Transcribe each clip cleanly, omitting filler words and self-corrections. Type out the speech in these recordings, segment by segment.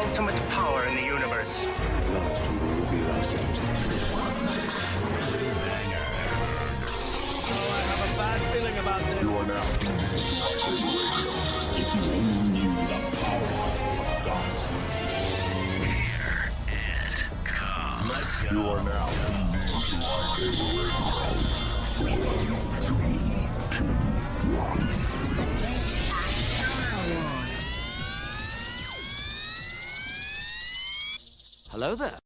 ultimate power in the universe. Last we will reveal ourselves. I have a bad feeling about this. You are now tuned into LightSaber Radio. If you only knew the power of God's. Here it comes. Let's go. You are now tuned into LightSaber Radio. 4, 3, 2, 1. Hello there.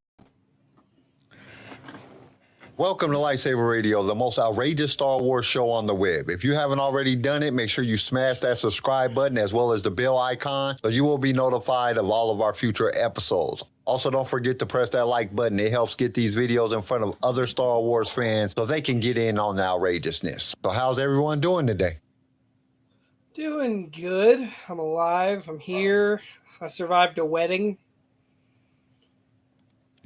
Welcome to LightSaber Radio, the most outrageous Star Wars show on the web. If you haven't already done it, make sure you smash that subscribe button as well as the bell icon so you will be notified of all of our future episodes. Also, don't forget to press that like button. It helps get these videos in front of other Star Wars fans so they can get in on the outrageousness. So how's everyone doing today? Doing good. I'm alive. I'm here. I survived a wedding.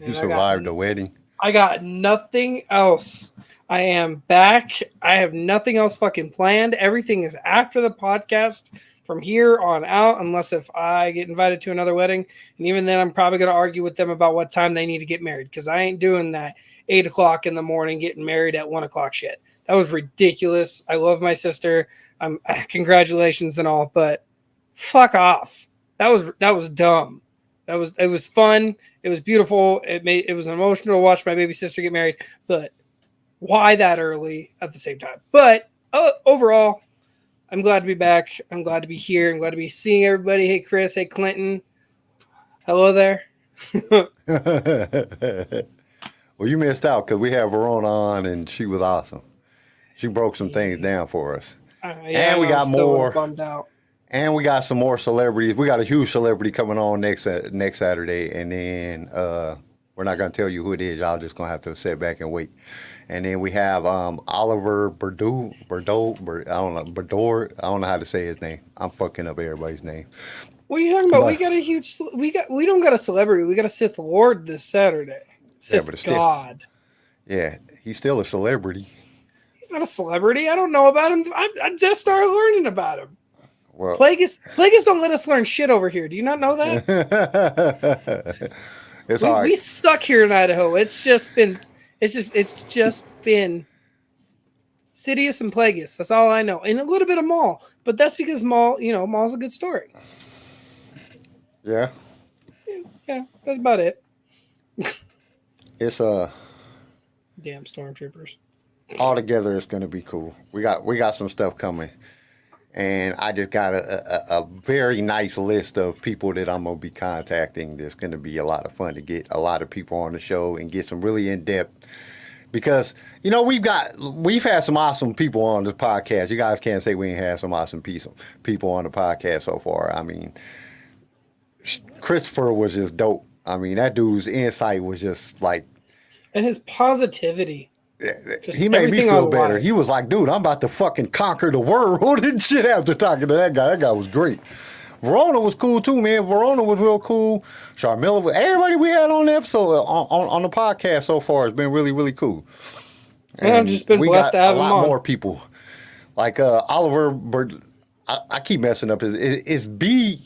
You survived a wedding? I got nothing else. I am back. I have nothing else fucking planned. Everything is after the podcast from here on out, unless if I get invited to another wedding. And even then, I'm probably going to argue with them about what time they need to get married, because I ain't doing that 8 o'clock in the morning getting married at 1 o'clock shit. That was ridiculous. I love my sister. Congratulations and all, but fuck off. That was dumb. It was fun. It was beautiful. It was emotional to watch my baby sister get married, but why that early at the same time? But overall, I'm glad to be back. I'm glad to be here. I'm glad to be seeing everybody. Hey, Chris. Hey, Clinton. Hello there. Well, you missed out because we had Verona on and she was awesome. She broke some things down for us. Yeah, and we got I'm still more. bummed out. And we got some more celebrities. We got a huge celebrity coming on next Saturday, and then we're not going to tell you who it is. Y'all just going to have to sit back and wait. And then we have Oliver Berdor. I don't know how to say his name. I'm fucking up everybody's name. What are you talking about? We don't got a celebrity. We got a Sith Lord this Saturday. Sith God. Yeah, he's still a celebrity. He's not a celebrity. I don't know about him. I just started learning about him. Well, Plagueis don't let us learn shit over here. Do you not know that? It's all right. We stuck here in Idaho. It's just been Sidious and Plagueis. That's all I know. And a little bit of Maul. But that's because Maul's a good story. Yeah. Yeah, that's about it. It's Damn Stormtroopers. all together. It's gonna be cool. We got some stuff coming. And I just got a very nice list of people that I'm going to be contacting. There's going to be a lot of fun to get a lot of people on the show and get some really in-depth. Because, we've had some awesome people on this podcast. You guys can't say we ain't had some awesome people on the podcast so far. I mean, Christopher was just dope. I mean, that dude's insight was just like... And his positivity. He made me feel better. He was like, dude, I'm about to fucking conquer the world and shit after talking to that guy. That guy was great. Verona was cool too, man. Verona was real cool. Sharmila, everybody we had on the episode, on the podcast so far has been really, really cool. And I've just been blessed to have him on. A lot more people. Like Oliver, I keep messing up. It's Bodur.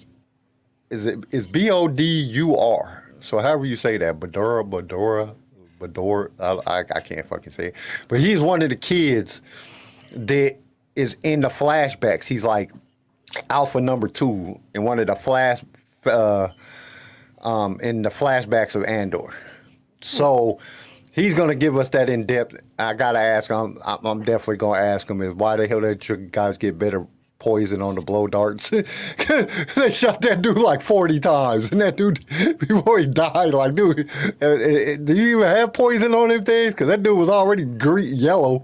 So however you say that, Badora. I can't fucking say it. But he's one of the kids that is in the flashbacks. He's like Alpha number 2 in one of the in the flashbacks of Andor. So he's gonna give us that in depth. I gotta ask him. I'm definitely gonna ask him is why the hell did you guys get better poison on the blow darts? They shot that dude like 40 times, and that dude before he died, like, dude, do you even have poison on them things? Because that dude was already yellow.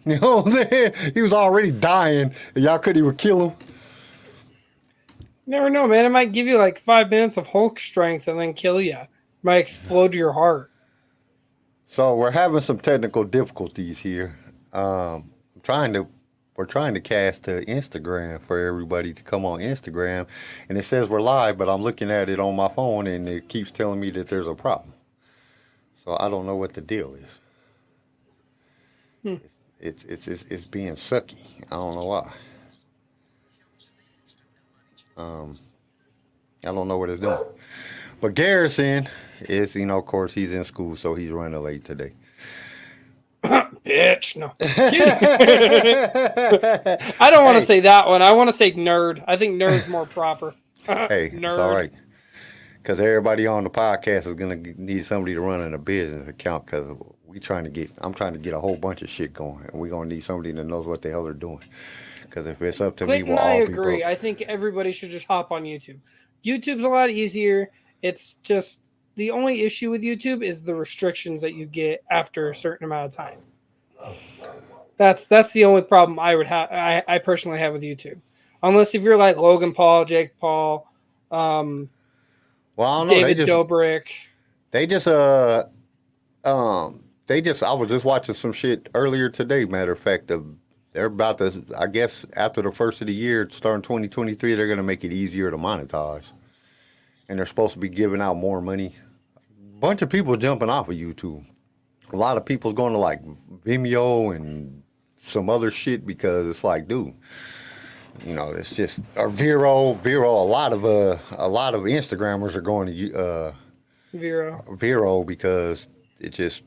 You know what I'm saying? He was already dying, and y'all couldn't even kill him. Never know, man. It might give you like 5 minutes of Hulk strength and then kill you. It might explode your heart. So we're having some technical difficulties here. We're trying to cast to Instagram for everybody to come on Instagram, and it says we're live, but I'm looking at it on my phone, and it keeps telling me that there's a problem. So I don't know what the deal is. It's being sucky. I don't know why. I don't know what it's doing. But Garrison is, of course, he's in school, so he's running late today. Bitch, no. I don't want to say that one. I want to say nerd. I think nerd's more proper. Hey, Nerd. it's all right. Because everybody on the podcast is going to need somebody to run in a business account because I'm trying to get a whole bunch of shit going. And we're going to need somebody that knows what the hell they're doing. Because if it's up to me, we'll I all be agree. broke. I think everybody should just hop on YouTube. YouTube's a lot easier. It's just the only issue with YouTube is the restrictions that you get after a certain amount of time. That's the only problem I would have. I personally have with YouTube, unless if you're like Logan Paul, Jake Paul, Well, I don't know. David Dobrik. I was just watching some shit earlier today, matter of fact. They're about to, I guess, after the first of the year, starting 2023, they're going to make it easier to monetize. And they're supposed to be giving out more money. A bunch of people jumping off of YouTube. A lot of people's going to like Vimeo and some other shit because it's like, dude, it's just or Vero. A lot of Instagrammers are going to Vero because it's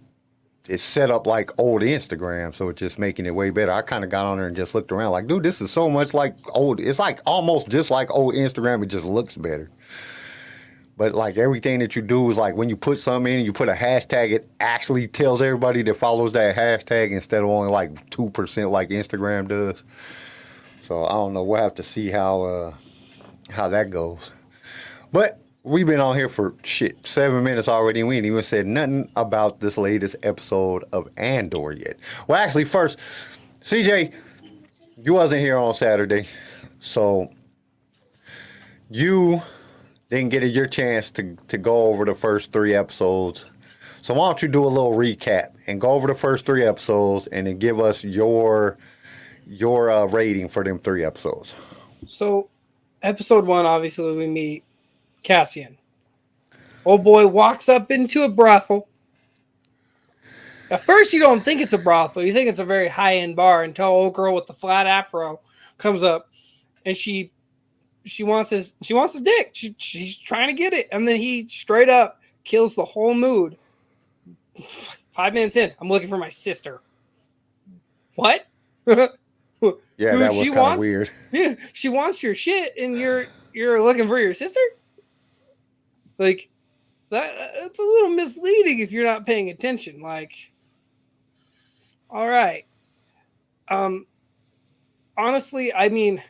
set up like old Instagram, so it's just making it way better. I kind of got on there and just looked around like, dude, this is so much like old. It's like almost just like old Instagram. It just looks better. But like everything that you do is like when you put something in and you put a hashtag, it actually tells everybody that follows that hashtag instead of only like 2% like Instagram does. So I don't know. We'll have to see how that goes. But we've been on here for 7 minutes already, and we ain't even said nothing about this latest episode of Andor yet. Well, actually, first, CJ, you wasn't here on Saturday, so you didn't get your chance to go over the first 3 episodes. So why don't you do a little recap and go over the first 3 episodes and then give us your rating for them 3 episodes. So, episode 1, obviously, we meet Cassian. Old boy walks up into a brothel. At first, you don't think it's a brothel. You think it's a very high-end bar until old girl with the flat afro comes up and she wants his dick. She's trying to get it, and then he straight up kills the whole mood. 5 minutes in, I'm looking for my sister. What? Yeah, that was kind of weird. Yeah, she wants your shit, and you're looking for your sister. Like that's a little misleading if you're not paying attention. Like, all right. Honestly, I mean,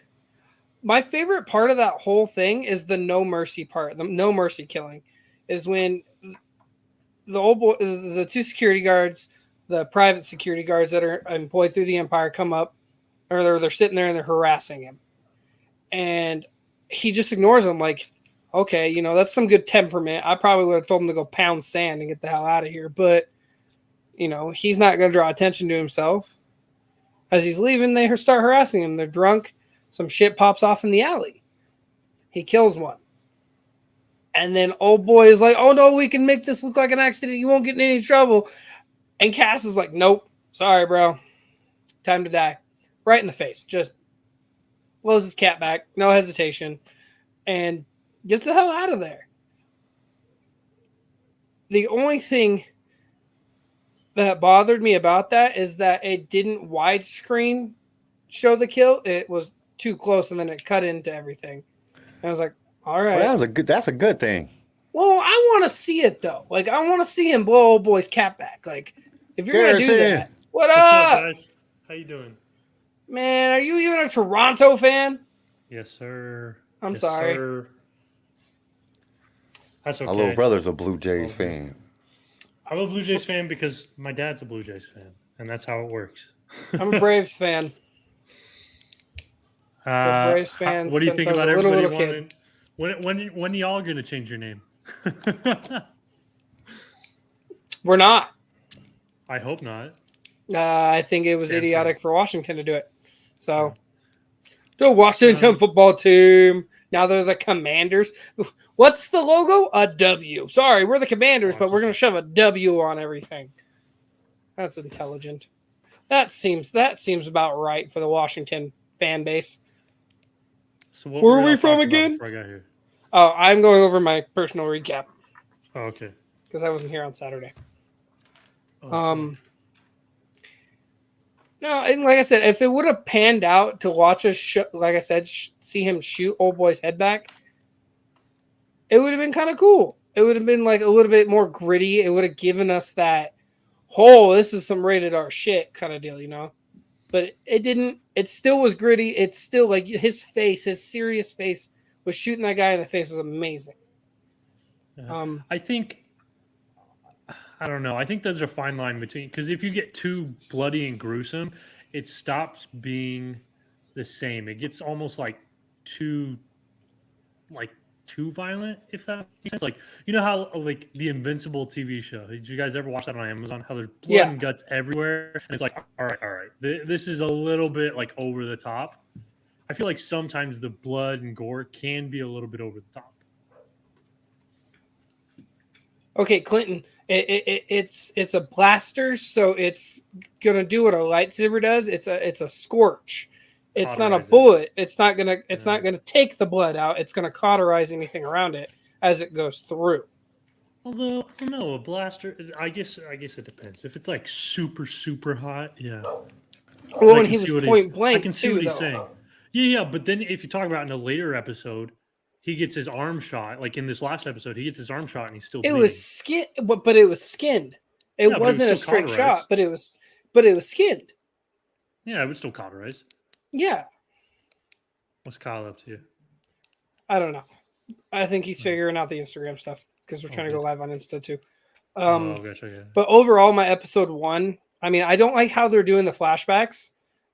my favorite part of that whole thing is the no mercy part. The no mercy killing is when the old boy, the 2 security guards, the private security guards that are employed through the Empire come up, or they're sitting there and they're harassing him. And he just ignores them like, okay, that's some good temperament. I probably would have told him to go pound sand and get the hell out of here. But, he's not going to draw attention to himself. As he's leaving, they start harassing him. They're drunk. Some shit pops off in the alley. He kills one. And then old boy is like, oh no, we can make this look like an accident. You won't get in any trouble. And Cass is like, nope. Sorry, bro. Time to die. Right in the face. Just blows his cat back. No hesitation. And gets the hell out of there. The only thing that bothered me about that is that it didn't widescreen show the kill. It was too close, and then it cut into everything. And I was like, all right. Well, that's a good thing. Well, I want to see it, though. Like, I want to see him blow old boy's cat back. Like, if you're going to do that. What's up, guys? How you doing? Man, are you even a Toronto fan? Yes, sir. I'm sorry. Sir. That's okay. My little brother's a Blue Jays fan. I'm a Blue Jays fan because my dad's a Blue Jays fan, and that's how it works. I'm a Braves fan. Braves fan. What do you think about everybody kid. When y'all gonna change your name? We're not. I hope not. I think it was idiotic for Washington to do it. So, the Washington football team. Now they're the Commanders. What's the logo? A W. Sorry, we're the Commanders, but we're going to shove a W on everything. That's intelligent. That seems about right for the Washington fan base. So where are we from again? Before I got here? Oh, I'm going over my personal recap. Oh, okay. because I wasn't here on Saturday. Oh, No, and like I said, if it would have panned out to watch us, like I said, see him shoot old boy's head back, it would have been kind of cool. It would have been like a little bit more gritty. It would have given us that whole this is some rated R shit kind of deal, you know. But it didn't. It still was gritty. It's still like his face, his serious face, was shooting that guy in the face was amazing. yeah. I don't know. I think there's a fine line between, because if you get too bloody and gruesome, it stops being the same. It gets almost like too violent, if that makes sense. Like, you know how like the Invincible TV show? Did you guys ever watch that on Amazon? How there's blood and guts everywhere, and it's like, all right. This is a little bit like over the top. I feel like sometimes the blood and gore can be a little bit over the top. Okay, Clinton. It's a blaster, so it's gonna do what a lightsaber does. It's a scorch. It's not a bullet. It's not gonna take the blood out. It's gonna cauterize anything around it as it goes through. Although I don't know, a blaster. I guess it depends. If it's like super hot, yeah. Well, when he was point blank, I can see too, what he's though. saying. Yeah. But then if you talk about in a later episode, he gets his arm shot. Like in this last episode, he gets his arm shot and he's still. It bleeding. was skin, but it was skinned. It Yeah, wasn't a straight shot, but it was skinned. Yeah, it would still cauterize. Yeah, What's Kyle up to? I don't know. I think he's figuring out the Instagram stuff because we're trying to go live on Insta too. Gotcha, yeah. But overall, my episode 1. I mean, I don't like how they're doing the flashbacks.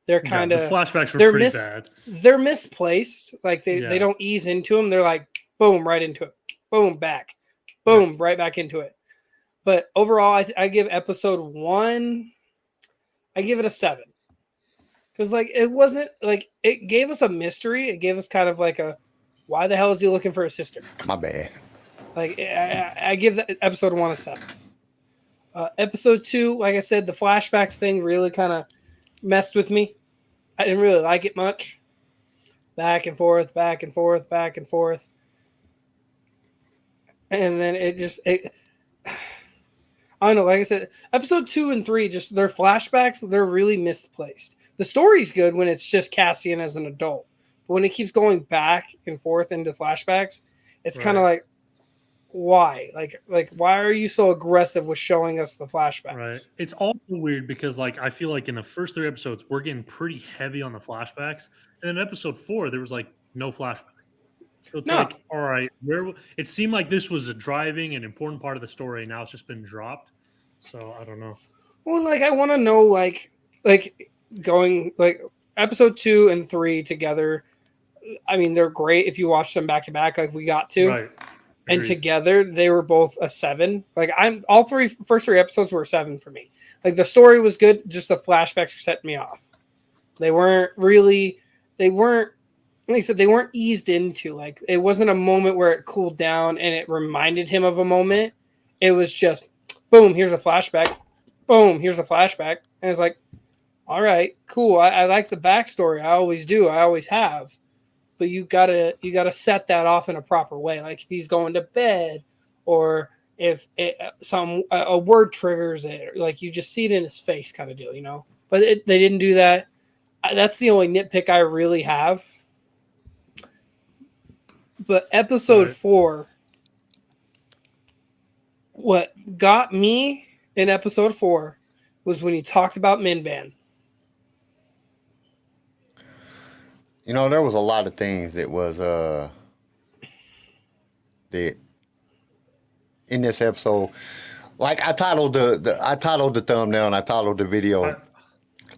They're kind of the flashbacks were pretty bad. They're misplaced. Like they don't ease into them. They're like boom right into it, boom back, boom right back into it. But overall, I give episode 1. I give it a 7 because like it wasn't like it gave us a mystery. It gave us kind of like a why the hell is he looking for his sister? My bad. Like I give that episode 1 a 7. Episode 2, like I said, the flashbacks thing really kind of messed with me. I didn't really like it much. Back and forth, back and forth, back and forth. And then I don't know, like I said, episode 2 and 3, just their flashbacks, they're really misplaced. The story's good when it's just Cassian as an adult. But when it keeps going back and forth into flashbacks, it's kind of like, why? Like why are you so aggressive with showing us the flashbacks? Right. It's also weird because like I feel like in the first 3 episodes we're getting pretty heavy on the flashbacks, and in episode 4 there was like no flashback. So it's like, all right, it seemed like this was a driving and important part of the story, and now it's just been dropped. So I don't know. Well, like I want to know, like going like episode 2 and 3 together. I mean, they're great if you watch them back to back, like we got to. Right. And together they were both a 7. Like first 3 episodes were a 7 for me. Like the story was good, just the flashbacks were setting me off. They weren't like I said, they weren't eased into. Like it wasn't a moment where it cooled down and it reminded him of a moment. It was just boom, here's a flashback. Boom, here's a flashback. And it's like, all right, cool. I like the backstory. I always do. I always have. But you gotta set that off in a proper way. Like if he's going to bed, or if a word triggers it, like you just see it in his face, kind of deal, you know. But they didn't do that. That's the only nitpick I really have. But episode 4, what got me in episode 4 was when he talked about Minban. You know, there was a lot of things that was that in this episode. Like I titled the thumbnail and I titled the video.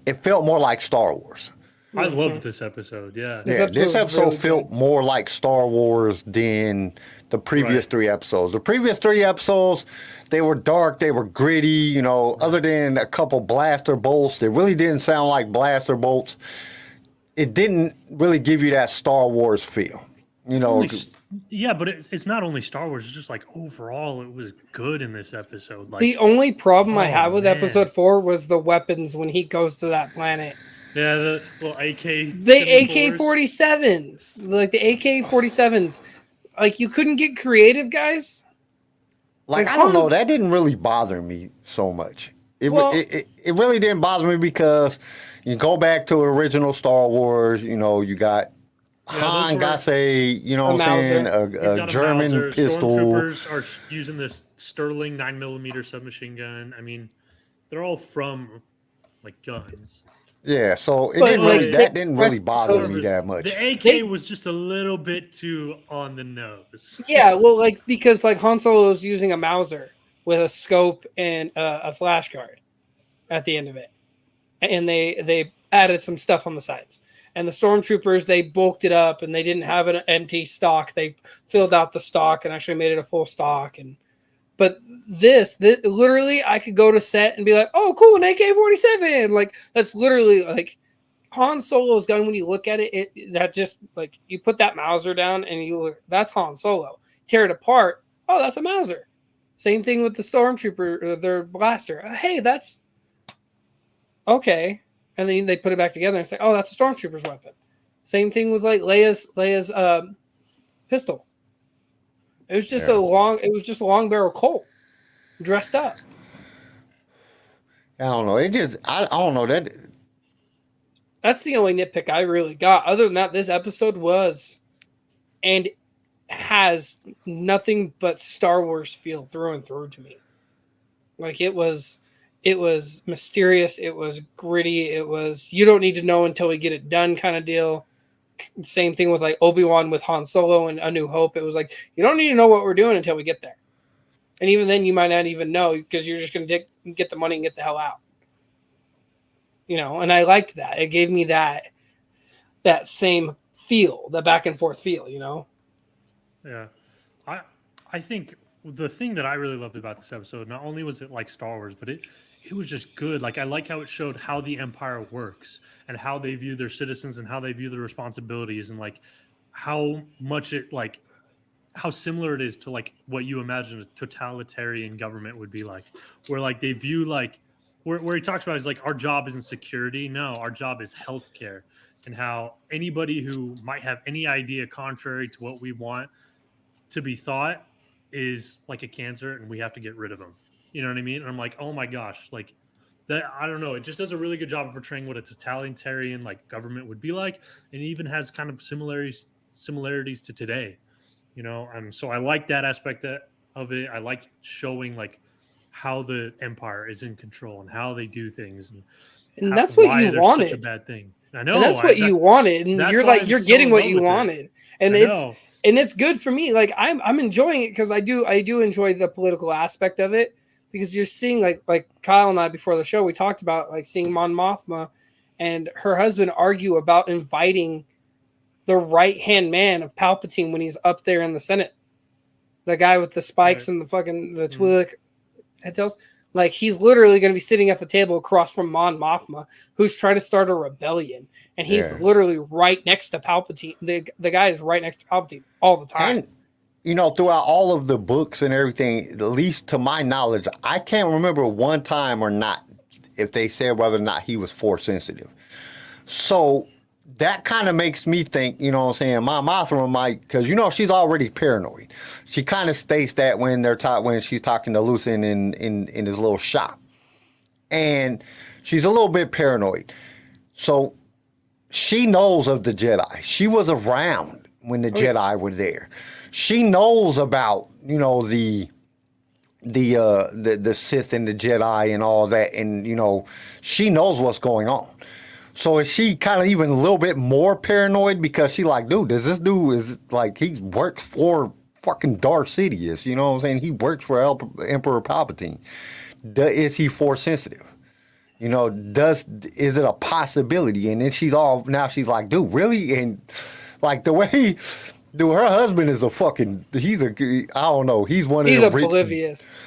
It felt more like Star Wars. I loved this episode. Yeah. This episode really felt more like Star Wars than the previous 3 episodes. The previous 3 episodes, they were dark, they were gritty, you know, other than a couple blaster bolts. They really didn't sound like blaster bolts. It didn't really give you that Star Wars feel, you know. Yeah, but it's not only Star Wars. It's just like overall, it was good in this episode. Like, the only problem I have with episode 4 was the weapons when he goes to that planet. Yeah, the little AK-47s, like the AK-47s. Like you couldn't get creative, guys. like Like, I don't know, Han's- that didn't really bother me so much. Well- It really didn't bother me because you go back to the original Star Wars, you know, you got Yeah, Han those got were- you know A what I'm saying, Mauser. He's a got German Mauser. pistol. Stormtroopers are using this Sterling 9mm submachine gun. I mean, they're all from like guns. Yeah, so it But, didn't like, really they that didn't really pressed bother those- me that much. The AK They- was just a little bit too on the nose. Yeah, well, like because like Han Solo is using a Mauser with a scope and a flash card at the end of it, and they added some stuff on the sides. And the Stormtroopers, they bulked it up and they didn't have an empty stock. They filled out the stock and actually made it a full stock. But this literally, I could go to set and be like, "Oh, cool, an AK-47!" Like that's literally like Han Solo's gun. When you look at it, that just like you put that Mauser down and you look, that's Han Solo. Tear it apart. Oh, that's a Mauser. Same thing with the Stormtrooper, their blaster. Hey, that's okay. And then they put it back together and say, "Oh, that's a Stormtrooper's weapon." Same thing with like Leia's pistol. It was just a long barrel Colt dressed up. I don't know. I don't know that. That's the only nitpick I really got. Other than that, this episode was and has nothing but Star Wars feel through and through to me. Like it was mysterious, it was gritty, it was you don't need to know until we get it done kind of deal. Same thing with like Obi-Wan with Han Solo and A New Hope. It was like you don't need to know what we're doing until we get there. And even then you might not even know because you're just going to get the money and get the hell out. You know, and I liked that. It gave me that same feel, the back and forth feel, you know. Yeah, I think the thing that I really loved about this episode, not only was it like Star Wars, but it was just good. Like I like how it showed how the Empire works and how they view their citizens and how they view their responsibilities and like how much it like how similar it is to like what you imagine a totalitarian government would be like, where like they view like where he talks about is like our job isn't security. No, our job is healthcare, and how anybody who might have any idea contrary to what we want to be thought is like a cancer and we have to get rid of them. You know what I mean? And I'm like, oh my gosh, like that. I don't know. It just does a really good job of portraying what a totalitarian like government would be like. And it even has kind of similarities to today, you know? So I like that aspect of it. I like showing like how the Empire is in control and how they do things. And that's what you they're wanted. Such a bad thing. I know. And that's what you wanted. And that's you're why like, I'm you're so getting in what love you with it. wanted. And I it's know. and it's good for me. Like I'm enjoying it because I do enjoy the political aspect of it because you're seeing like Kyle and I before the show we talked about like seeing Mon Mothma and her husband argue about inviting the right hand man of Palpatine when he's up there in the Senate, the guy with the spikes Right. and the Twi'lek headtails. Like he's literally going to be sitting at the table across from Mon Mothma, who's trying to start a rebellion, and he's Yeah. literally right next to Palpatine. The guy is right next to Palpatine all the time. And you know, throughout all of the books and everything, at least to my knowledge, I can't remember one time or not if they said whether or not he was force sensitive. So that kind of makes me think, you know what I'm saying, my Mothra might, because, you know, she's already paranoid. She kind of states that when she's talking to Luthen in his little shop. And she's a little bit paranoid. So she knows of the Jedi. She was around when the Jedi were there. She knows about, you know, the Sith and the Jedi and all that. And, you know, she knows what's going on. So is she kind of even a little bit more paranoid because she like, dude, this dude is like, he works for fucking Darth Sidious, you know what I'm saying? He works for Emperor Palpatine. Is he force sensitive? You know, is it a possibility? And then she's like, dude, really? And like the way, dude, her husband is I don't know, he's one of He's them oblivious.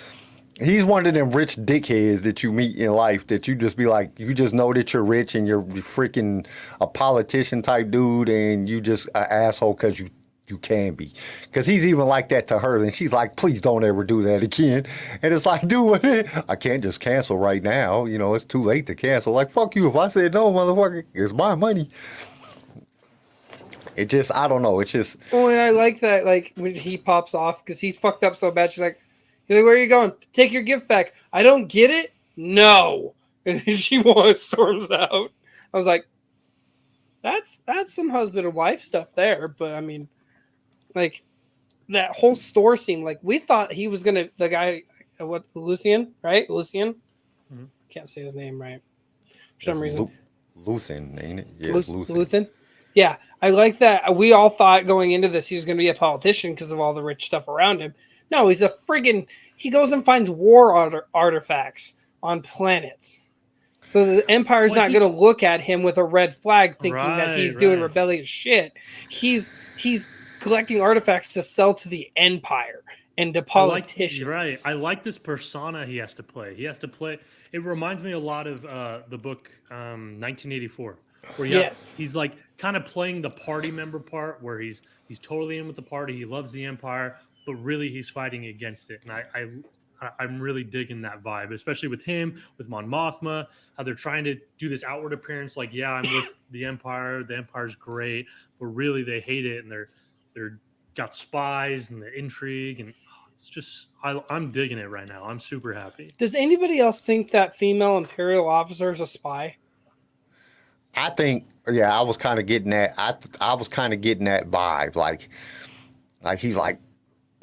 He's one of them rich dickheads that you meet in life that you just be like, you just know that you're rich and you're freaking a politician type dude and you just an asshole because you can be. Because he's even like that to her and she's like, please don't ever do that again. And it's like, dude, I can't just cancel right now. You know, it's too late to cancel. Like, fuck you. If I said no, motherfucker, it's my money. It just, I don't know. It's just. Well, and I like that, like when he pops off because he fucked up so bad. She's like, He's like, where are you going? Take your gift back. I don't get it. No. And then she storms out. I was like, that's some husband and wife stuff there. But I mean, like that whole store scene, like we thought he was gonna the guy Lucien, right? Lucien. Mm-hmm. Can't say his name right for some reason. Luthen, ain't it? Yeah, Luthen. Yeah, I like that. We all thought going into this he was going to be a politician because of all the rich stuff around him. No, he's a friggin'. He goes and finds war artifacts on planets. So the Empire's not going to look at him with a red flag thinking that he's doing rebellious shit. He's collecting artifacts to sell to the Empire and to politicians. Right. I like this persona he has to play. He has to play. It reminds me a lot of the book 1984, where he's like kind of playing the party member part, where he's totally in with the party. He loves the Empire, but really he's fighting against it. And I'm really digging that vibe, especially with him, with Mon Mothma, how they're trying to do this outward appearance, like, yeah, I'm with the Empire. The Empire's great, but really they hate it, and they're got spies and the intrigue, and it's just I'm digging it right now. I'm super happy. Does anybody else think that female Imperial officer is a spy? I think, I was kind of getting that. I was kind of getting that vibe, like he's like.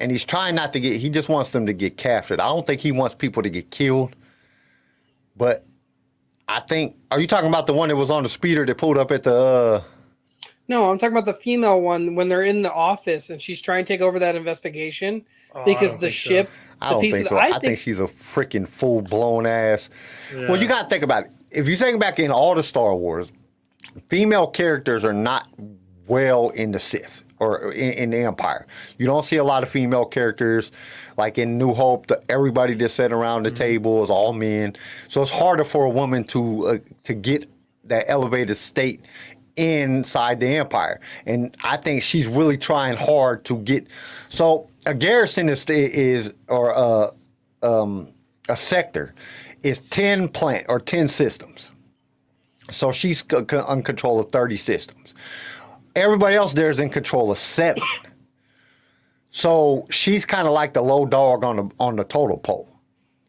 And he's trying not to get, he just wants them to get captured. I don't think he wants people to get killed. But I think, are you talking about the one that was on the speeder that pulled up at the... No, I'm talking about the female one when they're in the office and she's trying to take over that investigation because the ship... I don't think so. I think she's a freaking full-blown ass. Yeah. Well, you got to think about it. If you think back in all the Star Wars, female characters are not well in the Sith. Or in the Empire. You don't see a lot of female characters. Like in New Hope, everybody that's sitting around the table is all men. So it's harder for a woman to get that elevated state inside the Empire. And I think she's really trying hard to get... So a garrison is a sector is 10 plant or 10 systems. So she's in control of 30 systems. Everybody else there is in control of 7. So she's kind of like the low dog on the total pole.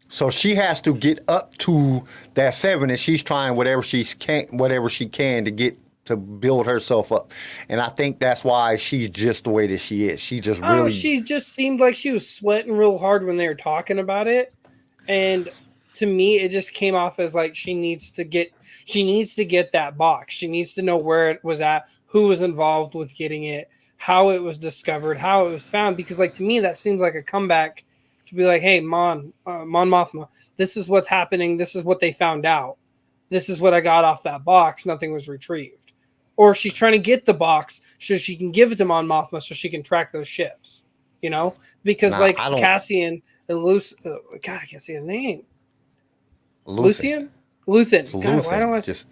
So she has to get up to that 7, and she's trying whatever she can to get to build herself up. And I think that's why she's just the way that she is. She just really... she just seemed like she was sweating real hard when they were talking about it. And to me, it just came off as like she needs to get that box. She needs to know where it was at, who was involved with getting it, how it was discovered, how it was found. Because like to me, that seems like a comeback to be like, hey, Mon Mothma, this is what's happening. This is what they found out. This is what I got off that box. Nothing was retrieved. Or she's trying to get the box so she can give it to Mon Mothma so she can track those ships. You know? Because Cassian and God, I can't say his name. Luthen. God, why don't I just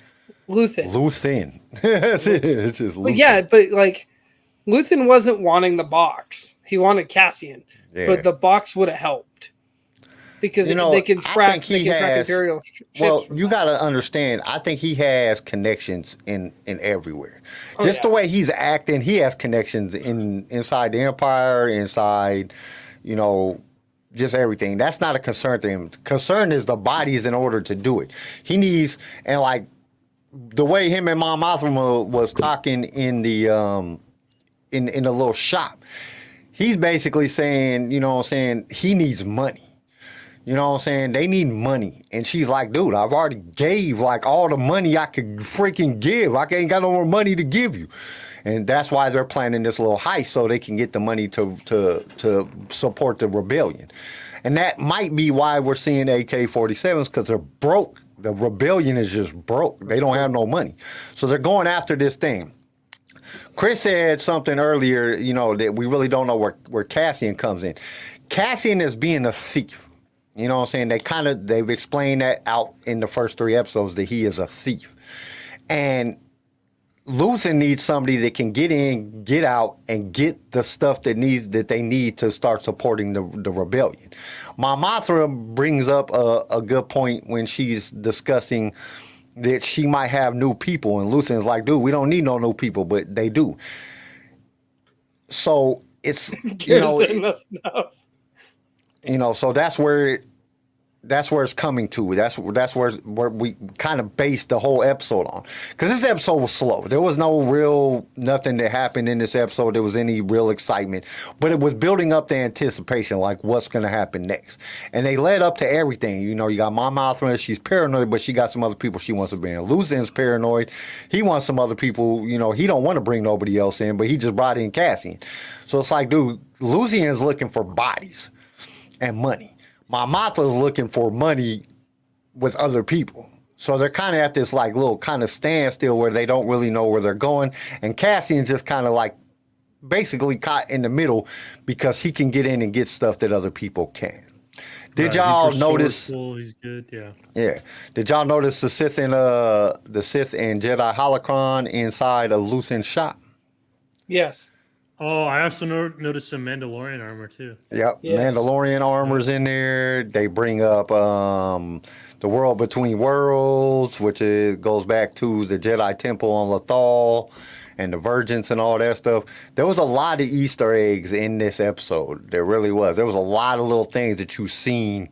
Luthen? Luthen. It's just Luthen. But yeah, but like Luthen wasn't wanting the box. He wanted Cassian. Yeah. But the box would have helped. Because they can track Imperial ships. Well, you got to understand, I think he has connections in everywhere. The way he's acting, he has connections inside the Empire, inside, just everything. That's not a concern to him. Concern is the bodies in order to do it. He needs, and like the way him and Mon Mothma was talking in the little shop, he's basically saying, he needs money. You know what I'm saying? They need money. And she's like, dude, I've already gave like all the money I could freaking give. I ain't got no more money to give you. And that's why they're planning this little heist so they can get the money to support the rebellion. And that might be why we're seeing AK-47s, because they're broke. The rebellion is just broke. They don't have no money. So they're going after this thing. Chris said something earlier, that we really don't know where Cassian comes in. Cassian is being a thief. You know what I'm saying? They've explained that out in the first 3 episodes that he is a thief. And Luthen needs somebody that can get in, get out, and get the stuff that they need to start supporting the rebellion. Mon Mothma brings up a good point when she's discussing that she might have new people, and Luthen's like, dude, we don't need no new people, but they do. So it's that's enough. So that's where it's coming to. That's where we kind of based the whole episode on. Because this episode was slow. There was nothing that happened in this episode. There was any real excitement. But it was building up the anticipation, like what's going to happen next. And they led up to everything. You got Mon Mothma, she's paranoid, but she got some other people she wants to bring in. Luthen's paranoid. He wants some other people. He don't want to bring nobody else in, but he just brought in Cassian. So it's like, dude, Luthen's looking for bodies and money. My Mothma is looking for money with other people. So they're kind of at this like little kind of standstill where they don't really know where they're going. And Cassian just kind of like basically caught in the middle because he can get in and get stuff that other people can't. Did y'all notice? He's good, yeah. Yeah. Did y'all notice the Sith and Jedi holocron inside of Luthen's shop? Yes. Oh, I also noticed some Mandalorian armor too. Yep, Yes. Mandalorian armor's in there. They bring up the world between worlds, which goes back to the Jedi Temple on Lothal and the Virgins and all that stuff. There was a lot of Easter eggs in this episode. There really was. There was a lot of little things that you've seen.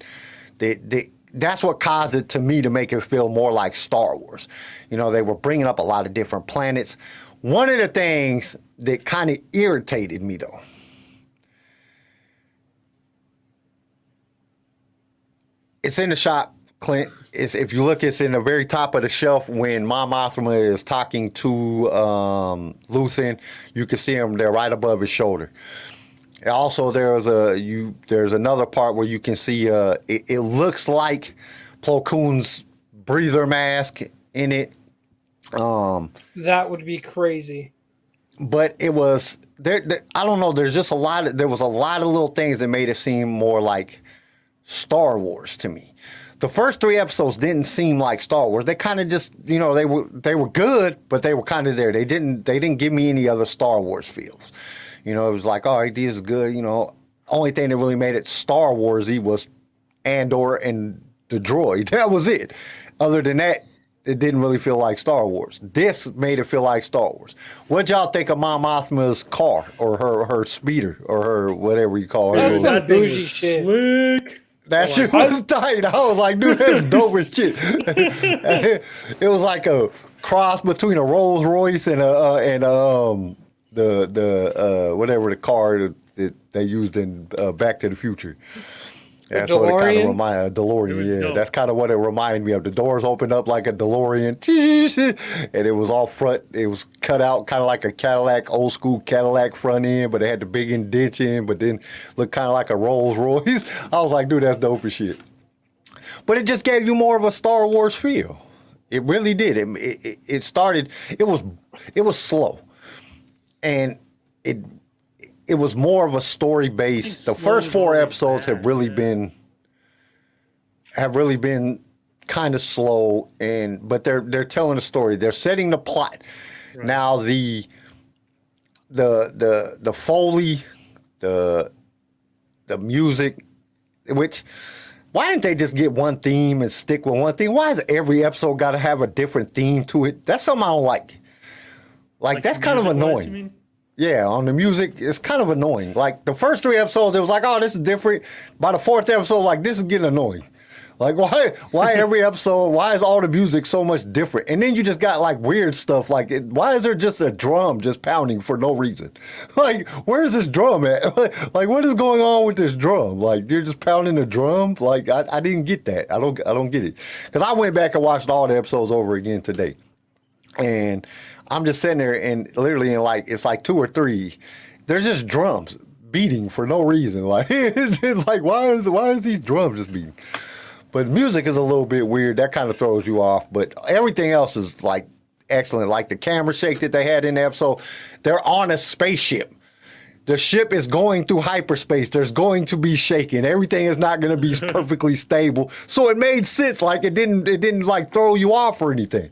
That's what caused it to me to make it feel more like Star Wars. They were bringing up a lot of different planets. One of the things that kind of irritated me, though, it's in the shop, Clint. If you look, it's in the very top of the shelf when Mon Mothma is talking to Luthen. You can see him there right above his shoulder. Also, there's another part where you can see it looks like Plo Koon's breather mask in it. That would be crazy. But it was there. I don't know. There was a lot of little things that made it seem more like Star Wars to me. The first 3 episodes didn't seem like Star Wars. They kind of just, they were good, but they were kind of there. They didn't give me any other Star Wars feels. It was like, all right, this is good. Only thing that really made it Star Warsy was Andor and the droid. That was it. Other than that, it didn't really feel like Star Wars. This made it feel like Star Wars. What y'all think of Mon Mothma's car or her speeder or her whatever you call her? That's some That thing bougie was shit. slick. That shit was tight. I was like, dude, that's dope as shit. It was like a cross between a Rolls Royce and the whatever the car that they used in Back to the Future. That's what it kind of reminded DeLorean. Yeah, dope. that's kind of what it reminded me of. The doors opened up like a DeLorean, and it was all front. It was cut out kind of like a Cadillac, old school Cadillac front end, but it had the big indentation, but then looked kind of like a Rolls Royce. I was like, dude, that's dope as shit. But it just gave you more of a Star Wars feel. It really did. It started. It was slow, and it was more of a story based. The first 4 episodes have really been kind of slow, but they're telling a story. They're setting the plot. Right. Now the Foley, the music, which why didn't they just get one theme and stick with one theme? Why has every episode got to have a different theme to it? That's something I don't like. Like that's kind of annoying. Yeah, on the music, it's kind of annoying. Like, the first 3 episodes, it was like, oh, this is different. By the 4th episode, like, this is getting annoying. Like, why every episode, why is all the music so much different? And then you just got, like, weird stuff. Like, why is there just a drum just pounding for no reason? Like, where's this drum at? Like, what is going on with this drum? Like, you're just pounding the drum? Like, I didn't get that. I don't get it. Because I went back and watched all the episodes over again today. And I'm just sitting there and literally it's like 2 or 3. There's just drums beating for no reason. Like it's like why is these drums just beating? But music is a little bit weird. That kind of throws you off. But everything else is like excellent. Like the camera shake that they had in the episode. They're on a spaceship. The ship is going through hyperspace. There's going to be shaking. Everything is not going to be perfectly stable. So it made sense. Like it didn't like throw you off or anything.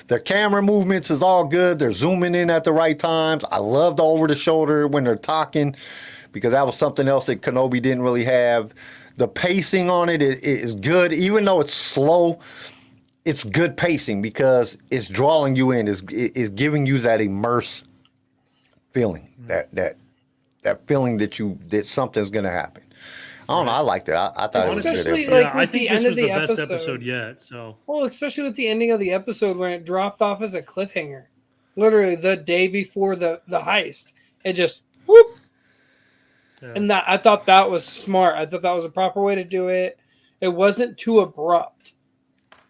Their camera movements is all good. They're zooming in at the right times. I love the over the shoulder when they're talking because that was something else that Kenobi didn't really have. The pacing on it is good. Even though it's slow, it's good pacing because it's drawing you in. It's giving you that immerse feeling, that feeling that something's going to happen. I don't know. I liked it. I thought it was good. Especially, episode. like, I with think the this end of was the best episode. episode yet. So Well, especially with the ending of the episode when it dropped off as a cliffhanger. Literally the day before the heist. It just whoop. yeah. And that I thought that was smart. I thought that was a proper way to do it. It wasn't too abrupt.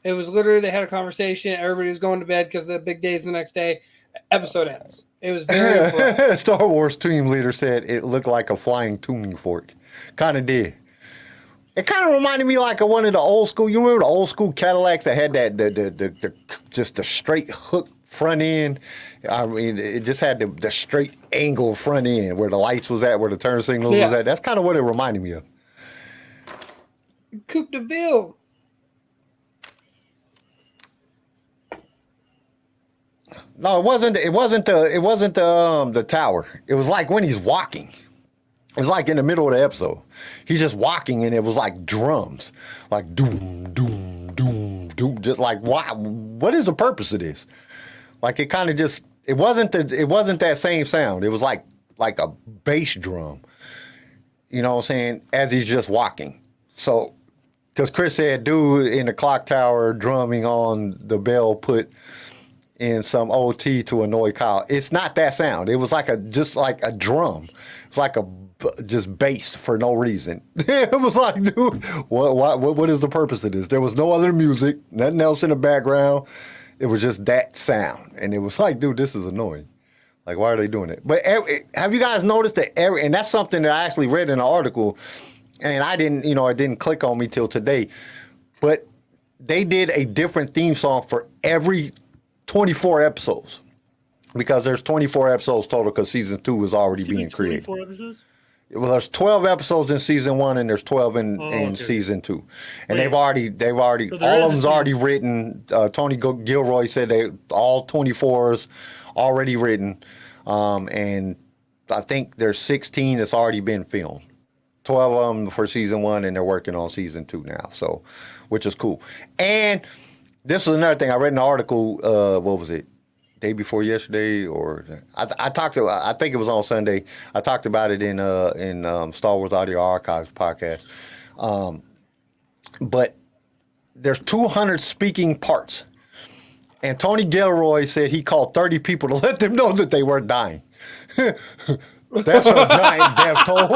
It was literally they had a conversation. Everybody was going to bed because the big day's the next day. Episode ends. It was very abrupt. Star Wars team leader said it looked like a flying tuning fork. Kind of did. It kind of reminded me like of one of the old school. You remember the old school Cadillacs that had that the just the straight hook front end. I mean, it just had the straight angle front end where the lights was at, where the turn signals was at. That's kind of what it reminded me of. Coupe de Ville. No, it wasn't. It wasn't the tower. It was like when he's walking. It was like in the middle of the episode. He's just walking, and it was like drums, like doom, doom, doom, doom. Just like what is the purpose of this? Like it kind of just. It wasn't that same sound. It was like a bass drum. You know what I'm saying? As he's just walking. So, because Chris said, dude in the clock tower drumming on the bell put in some OT to annoy Kyle. It's not that sound. It was just like a drum. It's like just bass for no reason. It was like, dude, what is the purpose of this? There was no other music, nothing else in the background. It was just that sound. And it was like, dude, this is annoying. Like, why are they doing it? But have you guys noticed that and that's something that I actually read in an article, and I didn't, it didn't click on me till today, but they did a different theme song for every 24 episodes, because there's 24 episodes total because season 2 is already being created. 24 episodes? Well, there's 12 episodes in season 1 and there's 12 in season 2, and they've already so all of them's already written. Tony Gilroy said all 24s already written, and I think there's 16 that's already been filmed. 12 of them for season 1, and they're working on season 2 now. So, which is cool. And this is another thing I read in an article. What was it? Day before yesterday, or I think it was on Sunday. I talked about it in Star Wars Audio Archives podcast. But there's 200 speaking parts, and Tony Gilroy said he called 30 people to let them know that they weren't dying. That's a giant death toll.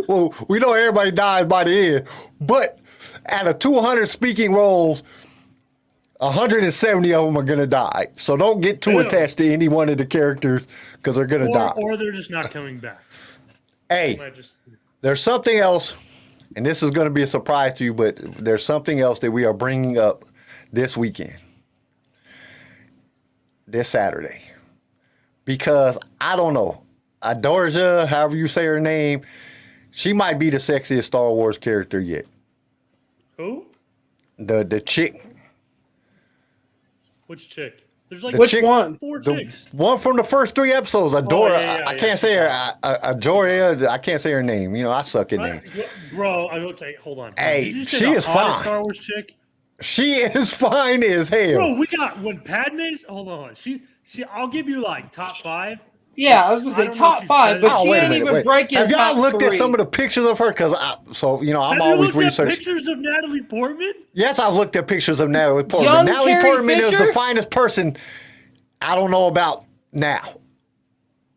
Well, we know everybody dies by the end, but out of 200 speaking roles, 170 of them are going to die. So don't get too attached to any one of the characters because they're going to die. Or they're just not coming back. Hey, there's something else, and this is going to be a surprise to you, but there's something else that we are bringing up this weekend, this Saturday. Because, I don't know, Adorja, however you say her name, she might be the sexiest Star Wars character yet. Who? The chick. Which chick? There's like Which one? 4 chicks. One from the first 3 episodes, Adora. I can't say her. Adora. I can't say her name. I suck at names. Bro, okay, hold on. Hey, she is fine. Star Wars chick. She is fine as hell. Bro, we got when Padme's. Hold on, I'll give you like top 5. Yeah, I was gonna say top 5, but she ain't even breaking. Have y'all top looked 3. at some of the pictures of her? Because I'm always researching. Pictures of Natalie Portman? Yes, I've looked at pictures of Natalie Portman. Young Natalie Carrie Portman is Fisher? the finest person I don't know about now,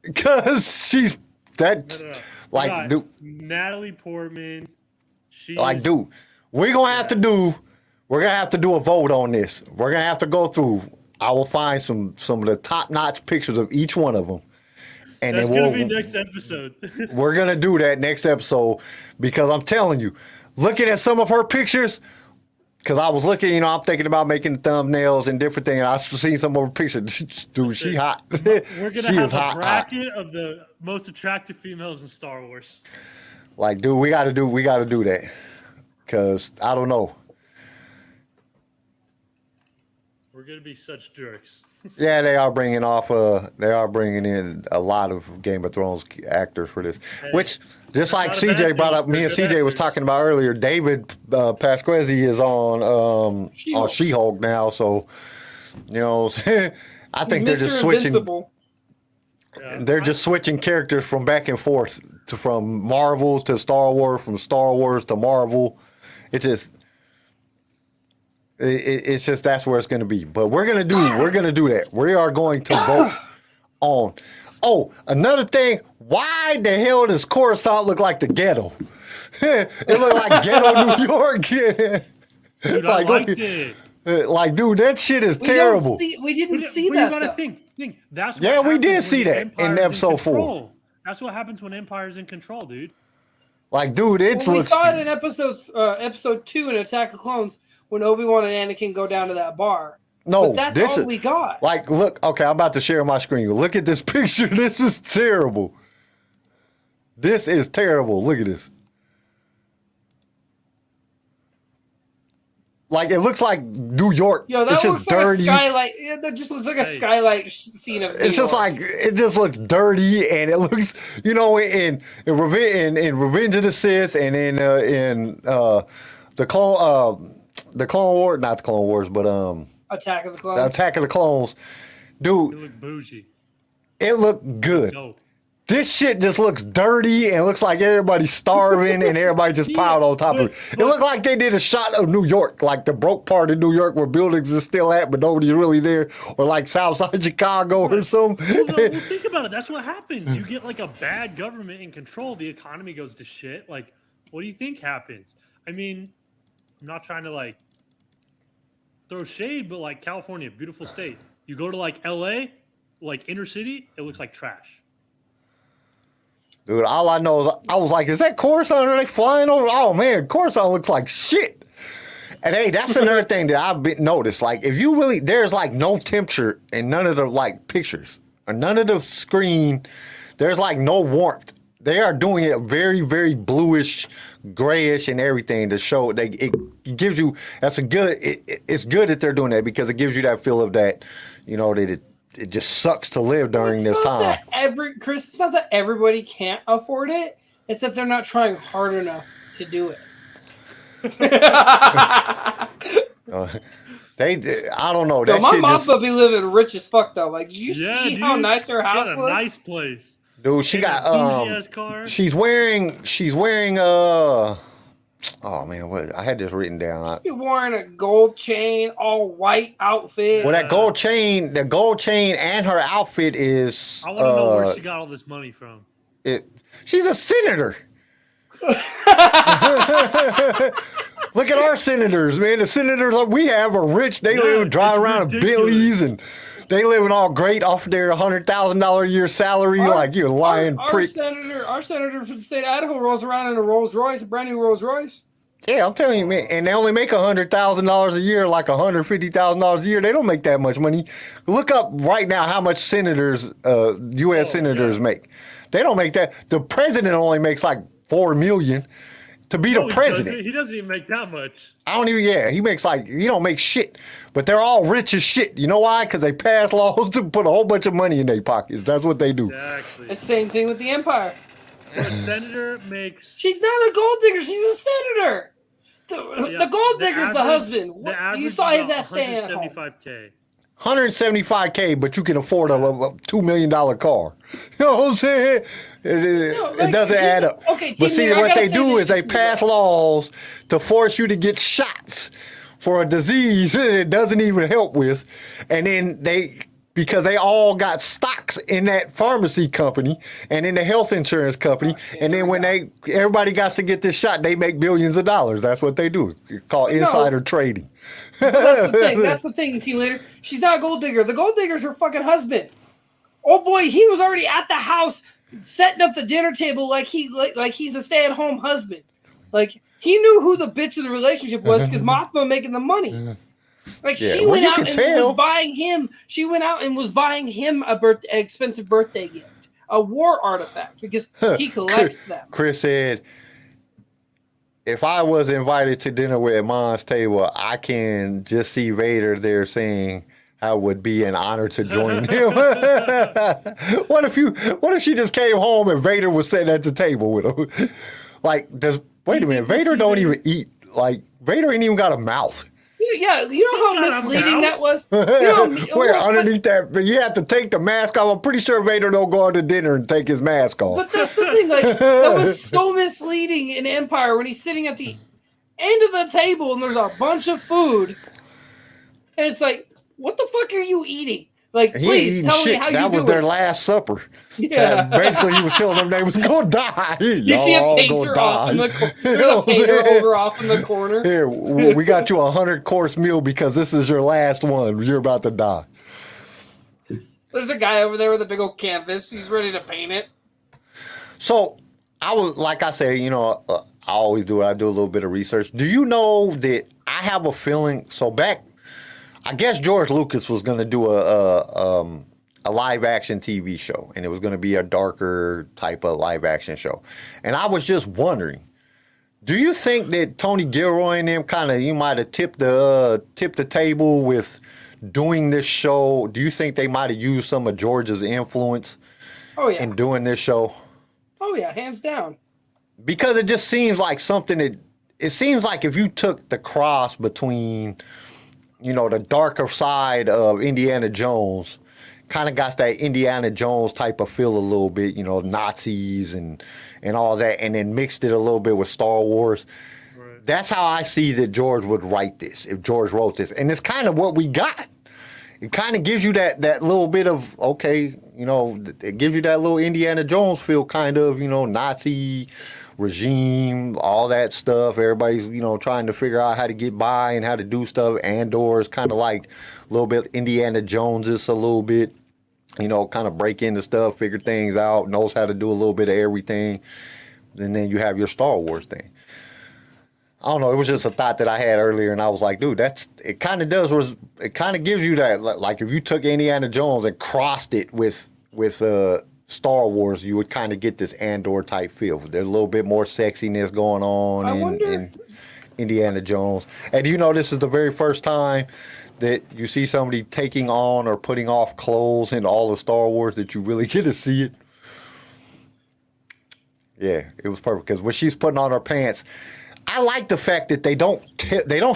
because she's that. No. Like, dude, Natalie Portman. dude, we're gonna have to do a vote on this. We're gonna have to go through. I will find some of the top-notch pictures of each one of them. And that's then going to be next episode. We're going to do that next episode, because I'm telling you, looking at some of her pictures, because I was looking, I'm thinking about making thumbnails and different things, and I've seen some of her pictures. Dude, she hot. We're going to have a hot. bracket of the most attractive females in Star Wars. Like, dude, we got to do that, because I don't know. We're going to be such jerks. Yeah, they are bringing in a lot of Game of Thrones actors for this, which, just like CJ brought up, me and CJ was talking about earlier, David Pasquesi is on She-Hulk now, so, I think they're just switching. Invincible. They're just switching characters from back and forth from Marvel to Star Wars, from Star Wars to Marvel. It's just that's where it's going to be. But we're going to do that. We are going to vote on. Oh, another thing. Why the hell does Coruscant look like the ghetto? It looked like ghetto New York. Dude, I liked it. Like, dude, that shit is terrible. We didn't see you that. gotta think. That's what Yeah, we happens did when see the that in Empire's episode 4. control. That's what happens when Empire's in control, dude. Like, dude, We looks. saw it in episode 2 in Attack of Clones when Obi-Wan and Anakin go down to that bar. No, but that's all we got. Like, look, okay, I'm about to share my screen. Look at this picture. This is terrible. This is terrible. Look at this. Like, it looks like New York. Yo, that it's looks just like dirty. a skylight. That just looks like a skylight scene of New It's just York. like, it just looks dirty, and it looks, you know, in Revenge of the Sith, and in the Clone Wars, not the Clone Wars, but Attack of the Clones. Attack of the Clones, dude. You look bougie. It looked good. No. This shit just looks dirty and looks like everybody's starving and everybody just piled on top of it. It looked like they did a shot of New York, like the broke part of New York where buildings are still at, but nobody's really there, or like Southside Chicago or something. Well, think about it. That's what happens. You get like a bad government in control. The economy goes to shit. Like, what do you think happens? I mean, I'm not trying to like throw shade, but like California, beautiful state. You go to like LA, like inner city, it looks like trash. Dude, all I know is I was like, is that Coruscant? Are they flying over? Oh man, Coruscant looks like shit. And hey, that's another thing that I've noticed. Like, if you really, there's like no temperature in none of the like pictures or none of the screen. There's like no warmth. They are doing it very, very bluish, grayish, and everything to show. It gives you. That's a good. It's good that they're doing that because it gives you that feel of that. You know that it just sucks to live during this time. Chris, it's not that everybody can't afford it. It's that they're not trying hard enough to do it. I don't know. That my shit mom just, will be living rich as fuck though. Like, did you see dude. how nice her house She got a looks? nice place. dude, she got Bougie-ass car. she's wearing oh man, what I had this written down. You're wearing a gold chain, all white outfit. Well, the gold chain and her outfit is I want to know where she got all this money from. She's a senator. Look at our senators, man. The senators like we have are rich. They drive around in Bentleys and they living all great off their $100,000 a year salary. Like you're lying prick. Our senator for the state of Idaho rolls around in a Rolls Royce, a brand new Rolls Royce. Yeah, I'm telling you, man. And they only make $100,000 a year, like $150,000 a year. They don't make that much money. Look up right now how much senators, U.S. senators make. They don't make that. The president only makes like $4 million to be the president. He doesn't even make that much. He makes he don't make shit. But they're all rich as shit. You know why? Because they pass laws to put a whole bunch of money in their pockets. That's what they do. Exactly. It's the same thing with the Empire. A senator makes. She's not a gold digger. She's a senator. The gold digger's the husband. You saw his ass staying at home. $175K. $175K, but you can afford a $2 million car. You know what I'm saying? It doesn't add up. Okay, but see, Leader, what they do is they pass laws to force you to get shots for a disease that it doesn't even help with. And then because they all got stocks in that pharmacy company and in the health insurance company. And then when everybody got to get this shot, they make billions of dollars. That's what they do. It's called insider trading. That's the thing. That's the thing, Team Leader. She's not a gold digger. The gold digger's her fucking husband. Oh boy, he was already at the house setting up the dinner table like he's a stay-at-home husband. Like he knew who the bitch of the relationship was because Mothma making the money. Like she went out and was buying him. She went out and was buying him an expensive birthday gift, a war artifact, because he collects them. Chris said, "If I was invited to dinner with Mom's table, I can just see Vader there saying how it would be an honor to join him." What if she just came home and Vader was sitting at the table with him? Like, wait a minute, Vader don't even eat. Like, Vader ain't even got a mouth. Yeah, you know how He's got a misleading mouth. that was? You know, Where underneath that, but you have to take the mask off. I'm pretty sure Vader don't go out to dinner and take his mask off. but that's the thing. Like that was so misleading in Empire when he's sitting at the end of the table and there's a bunch of food, and it's like, what the fuck are you eating? Like, He ain't please eating tell me shit. how That you was do their it. last supper. Yeah. Basically, he was telling them they was gonna die. You see a painter off in the corner. There's a painter over off in the corner. Here, we got you a 100-course meal because this is your last one. You're about to die. There's a guy over there with a big old canvas. He's ready to paint it. So I was, like I say, you know, I always do it. I do a little bit of research. Do you know that I have a feeling? So back, I guess George Lucas was going to do a live action TV show, and it was going to be a darker type of live action show. And I was just wondering, do you think that Tony Gilroy and them kind of, you might have tipped the table with doing this show? Do you think they might have used some of George's influence in doing this show? Oh yeah, hands down. Because it just seems like something that, it seems like if you took the cross between, you know, the darker side of Indiana Jones, kind of got that Indiana Jones type of feel a little bit, you know, Nazis and all that, and then mixed it a little bit with Star Wars. Right. That's how I see that George would write this, if George wrote this. And it's kind of what we got. It kind of gives you that little bit of, okay, you know, it gives you that little Indiana Jones feel, kind of, you know, Nazi regime, all that stuff. Everybody's, you know, trying to figure out how to get by and how to do stuff. Andor is kind of like a little bit Indiana Jones is a little bit, you know, kind of break into stuff, figure things out, knows how to do a little bit of everything. And then you have your Star Wars thing. I don't know. It was just a thought that I had earlier, and I was like, dude, it kind of gives you that, like if you took Indiana Jones and crossed it with Star Wars, you would kind of get this Andor type feel. There's a little bit more sexiness going on in Indiana Jones. And do you know this is the very first time that you see somebody taking on or putting off clothes in all of Star Wars that you really get to see it? Yeah, it was perfect because when she's putting on her pants, I like the fact that they don't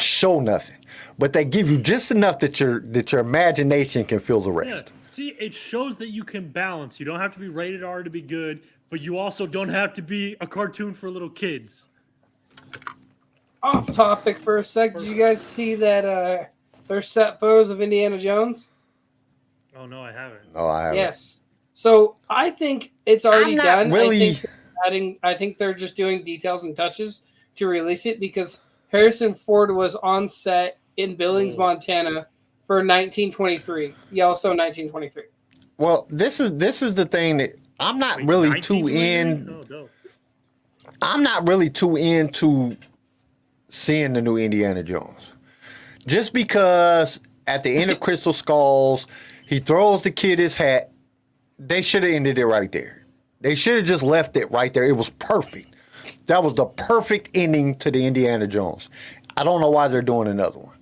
show nothing, but they give you just enough that your imagination can fill the rest. Yeah. See, it shows that you can balance. You don't have to be rated R to be good, but you also don't have to be a cartoon for little kids. Off topic for a sec. Did you guys see that there's set photos of Indiana Jones? Oh no, I haven't. No, I haven't. Yes. So I think it's already done. Really... I think they're just doing details and touches to release it because Harrison Ford was on set in Billings, Montana for 1923, Yellowstone 1923. Well, this is the thing that I'm not really too in. I'm not really too into seeing the new Indiana Jones. Just because at the end of Crystal Skulls, he throws the kid his hat. They should have ended it right there. They should have just left it right there. It was perfect. That was the perfect ending to the Indiana Jones. I don't know why they're doing another one.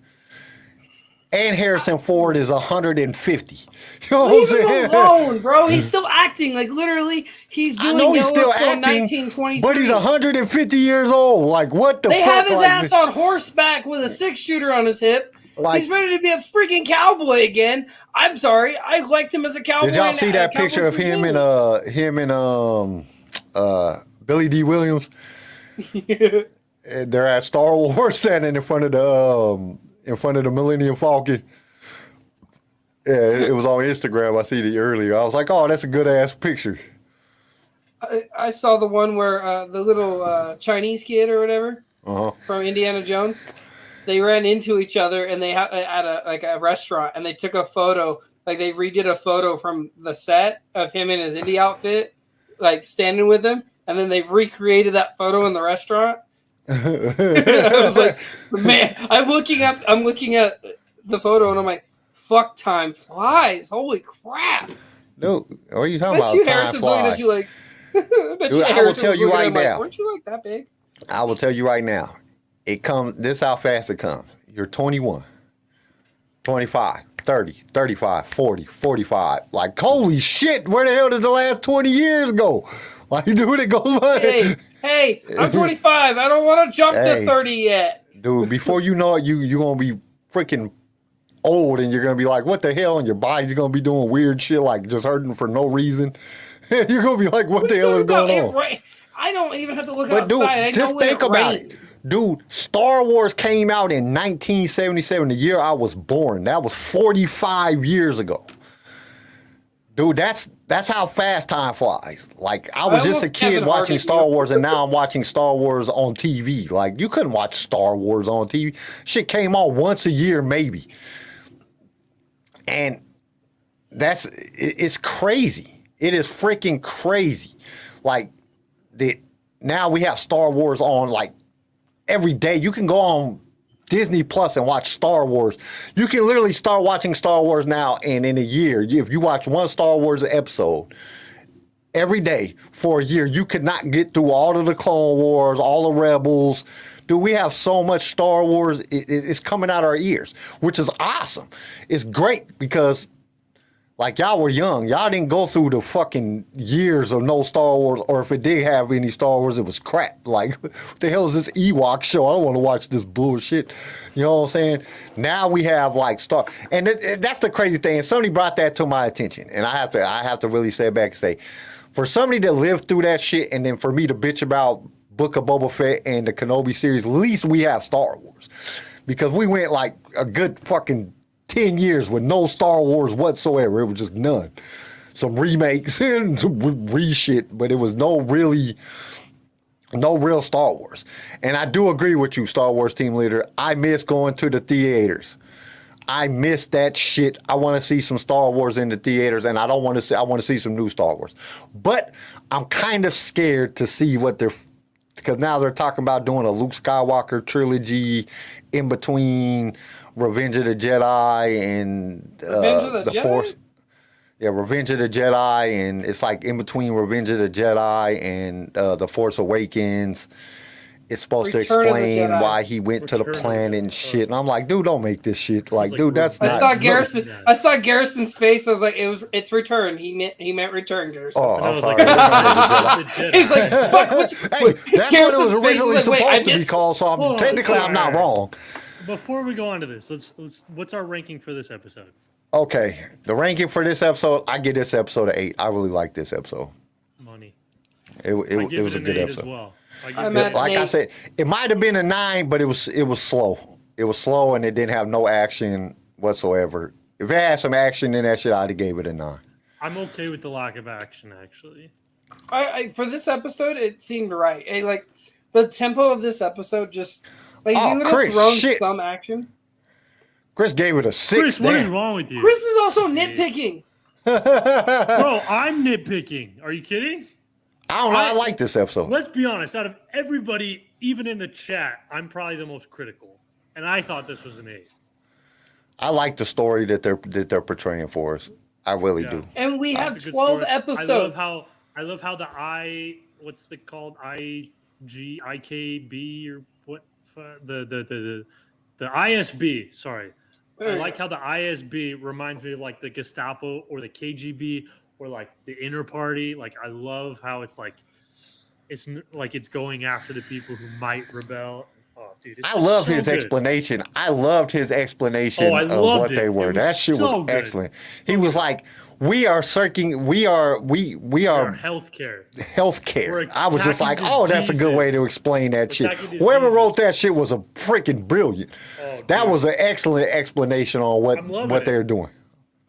And Harrison Ford is 150. You know what I'm Leave him saying? alone, bro. He's still acting. Like, literally, he's doing Yellowstone 1923. But he's 150 years old. Like, what the fuck? They have his ass on horseback with a 6-shooter on his hip. Like, he's ready to be a freaking cowboy again. I'm sorry. I liked him as a cowboy. did y'all see that picture of him and Billy D. Williams? They're at Star Wars standing in front of the Millennium Falcon. Yeah, it was on Instagram. I seen it earlier. I was like, oh, that's a good ass picture. I saw the one where the little Chinese kid or whatever from Indiana Jones, they ran into each other and they had at a restaurant and they took a photo. Like they redid a photo from the set of him in his indie outfit, like standing with them, and then they've recreated that photo in the restaurant. I was like, man, I'm looking at the photo and I'm like, fuck, time flies. Holy crap. No, what are you talking about? Harrison's looking at you like, Dude, I will tell you right now. Weren't you like that big? I will tell you right now. It comes, this is how fast it comes. You're 21, 25, 30, 35, 40, 45. Like, holy shit, where the hell did the last 20 years go? Like, dude, it goes by. Hey, I'm 25. I don't want to jump to 30 yet. Dude, before you know it, you're going to be freaking old and you're going to be like, what the hell? And your body's going to be doing weird shit like just hurting for no reason. You're going to be like, what the hell is going on? I don't even have to look But dude, outside. just think about it. Dude, Star Wars came out in 1977, the year I was born. That was 45 years ago. Dude, that's how fast time flies. Like, I was just a kid watching Star Wars, and now I'm watching Star Wars on TV. Like, you couldn't watch Star Wars on TV. Shit came on once a year, maybe. And it's crazy. It is freaking crazy. Like, now we have Star Wars on, like, every day. You can go on Disney Plus and watch Star Wars. You can literally start watching Star Wars now, and in a year, if you watch one Star Wars episode every day for a year, you could not get through all of the Clone Wars, all the Rebels. Dude, we have so much Star Wars. It's coming out our ears, which is awesome. It's great because, like, y'all were young. Y'all didn't go through the fucking years of no Star Wars, or if it did have any Star Wars, it was crap. Like, what the hell is this Ewok show? I don't want to watch this bullshit. You know what I'm saying? Now we have, like, and that's the crazy thing. And somebody brought that to my attention, and I have to really step back and say, for somebody to live through that shit, and then for me to bitch about Book of Boba Fett and the Kenobi series, at least we have Star Wars, because we went like a good fucking 10 years with no Star Wars whatsoever. It was just none. Some remakes and some re-shit, but it was no real Star Wars. And I do agree with you, Star Wars team leader. I miss going to the theaters. I miss that shit. I want to see some Star Wars in the theaters, and I want to see some new Star Wars. But I'm kind of scared to see because now they're talking about doing a Luke Skywalker trilogy in between Revenge of the Jedi and the Force. Yeah, Revenge of the Jedi, and it's like in between Revenge of the Jedi and the Force Awakens. It's supposed to explain why he went to the planet and shit. And I'm like, dude, don't make this shit. Like, dude, that's not. I saw Garrison's face. I was like, it's Return. He meant Return, Garrison. Oh, I'm sorry. He's like, fuck. Hey, that's what it was originally supposed to be called. So I'm not wrong. Before we go on to this, let's what's our ranking for this episode? Okay, the ranking for this episode, I give this episode an 8. I really like this episode. Money. It was a good episode. As well. Like I said, it might have been a 9, but it was slow. It was slow, and it didn't have no action whatsoever. If it had some action in that shit, I'd have gave it a 9. I'm okay with the lack of action, actually. For this episode, it seemed right. Like, the tempo of this episode just, like, you would have thrown some action. Chris gave it a 6. Chris, what is wrong with you? Chris is also nitpicking. Bro, I'm nitpicking. Are you kidding? I don't know. I like this episode. Let's be honest. Out of everybody, even in the chat, I'm probably the most critical, and I thought this was an 8. I like the story that they're portraying for us. I really do. And we have 12 episodes. I love how the what's it called? IKB or what? The ISB. Sorry. I like how the ISB reminds me of like the Gestapo or the KGB or like the Inner Party. Like, I love how it's going after the people who might rebel. Oh, dude, I love his explanation. I loved his explanation of what they were. That shit was excellent. He was like, we are healthcare. Healthcare. I was just like, oh, that's a good way to explain that shit. Whoever wrote that shit was a freaking brilliant. That was an excellent explanation on what they're doing.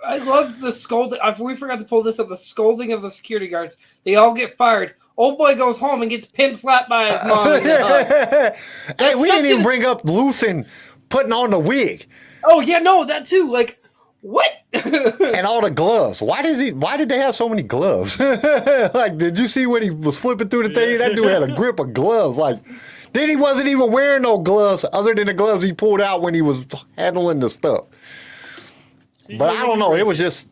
I loved the scolding. We forgot to pull this up. The scolding of the security guards. They all get fired. Old boy goes home and gets pimp slapped by his mom. Hey, we didn't even bring up Luthen putting on the wig. Oh yeah, no, that too. Like, what? And all the gloves. Why did they have so many gloves? Like, did you see when he was flipping through the thing? That dude had a grip of gloves. Like, then he wasn't even wearing no gloves other than the gloves he pulled out when he was handling the stuff. But I don't know. It was just,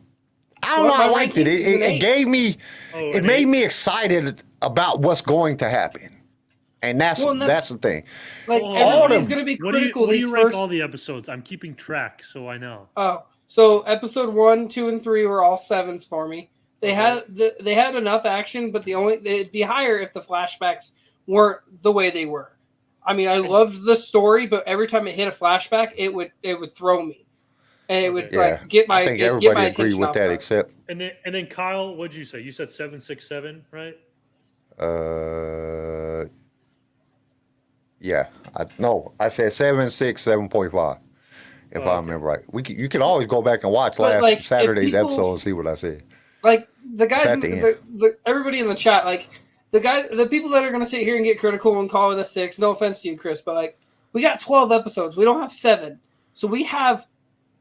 I don't know. I liked it. It gave me, it made me excited about what's going to happen. And that's the thing. Like, everybody's going to be critical. What do you rank all the episodes? I'm keeping track, so I know. Oh, so episode 1, 2, and 3 were all 7s for me. They had enough action, but it'd be higher if the flashbacks weren't the way they were. I mean, I loved the story, but every time it hit a flashback, it would throw me, and it would like get my I think get everybody my agreed attention with off that guard. except And then Kyle, what'd you say? You said 767, right? yeah. I said 7.5. If I remember right. You can always go back and watch But, last if Saturday's people- episode and see what I said. Like the guys, It's at the the everybody in the chat, like the people that are going to sit here and get critical and call it a 6. No offense to you, Chris, but like we got 12 episodes. We don't have 7, so we have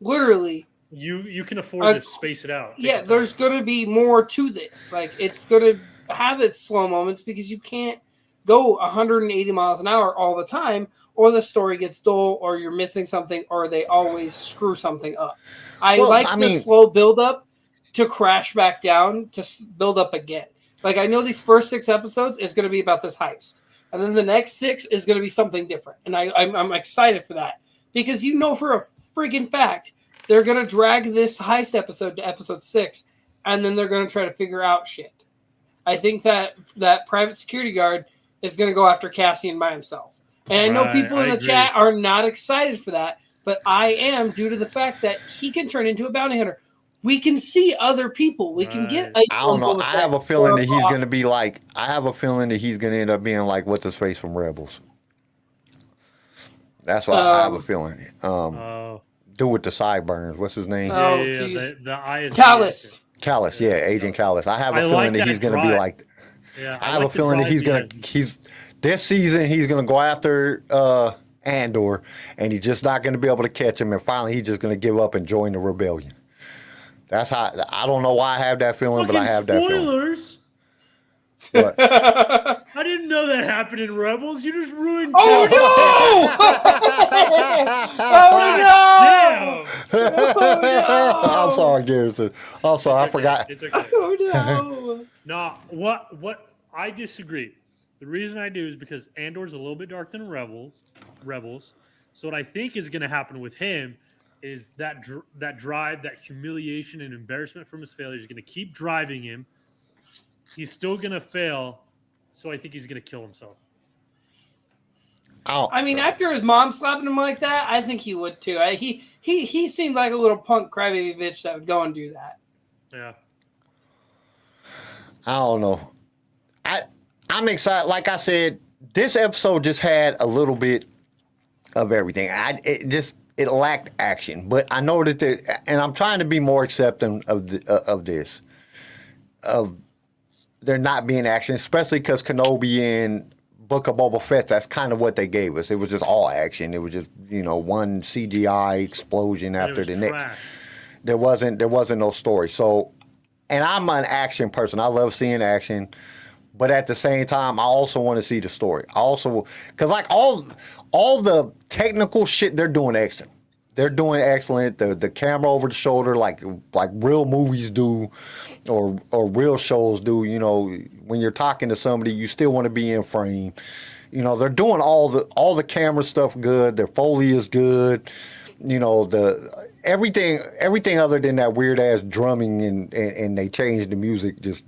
literally. You can afford to space it out. Yeah, there's going to be more to this. Like it's going to have its slow moments because you can't go 180 miles an hour all the time, or the story gets dull, or you're missing something, or they always screw something up. I like the slow build up to crash back down to build up again. Like I know these first 6 episodes is going to be about this heist, and then the next 6 is going to be something different, and I'm excited for that because you know for a freaking fact they're going to drag this heist episode to episode 6, and then they're going to try to figure out shit. I think that private security guard is going to go after Cassian by himself. And I know people in the chat are not excited for that, but I am, due to the fact that he can turn into a bounty hunter. We can see other people. We can get. I don't know. I have a feeling that he's going to be like. I have a feeling that he's going to end up being like what's his face from Rebels. That's what I have a feeling. Do with the sideburns. What's his name? Oh, the eye is Callus. Callus, yeah, Agent Callus. I have a feeling that he's going to be like. Yeah, I have a feeling that he's this season he's going to go after Andor, and he's just not going to be able to catch him, and finally he's just going to give up and join the rebellion. That's how. I don't know why I have that feeling, but I have that feeling. Spoilers. What? I didn't know that happened in Rebels. You just ruined. Oh no! Oh no! Damn. I'm sorry, Garrison. I'm sorry, I forgot. It's okay. Oh No, what I disagree. The reason I do is because Andor's a little bit dark than Rebels. So what I think is going to happen with him is that drive, that humiliation and embarrassment from his failure is going to keep driving him. He's still going to fail, so I think he's going to kill himself. Oh, I mean, after his mom slapping him like that, I think he would too. He seemed like a little punk crybaby bitch that would go and do that. Yeah. I don't know. I'm excited. Like I said, this episode just had a little bit of everything. It lacked action, but I know that and I'm trying to be more accepting of this. There not being action, especially because Kenobi and Book of Boba Fett, that's kind of what they gave us. It was just all action. It was just, one CGI explosion after the next. There wasn't no story. So, and I'm an action person. I love seeing action. But at the same time, I also want to see the story. I also, because like all the technical shit, they're doing excellent. They're doing excellent. The camera over the shoulder, like real movies do, or real shows do. When you're talking to somebody, you still want to be in frame. They're doing all the camera stuff good. Their Foley is good. The everything other than that weird ass drumming and they changed the music just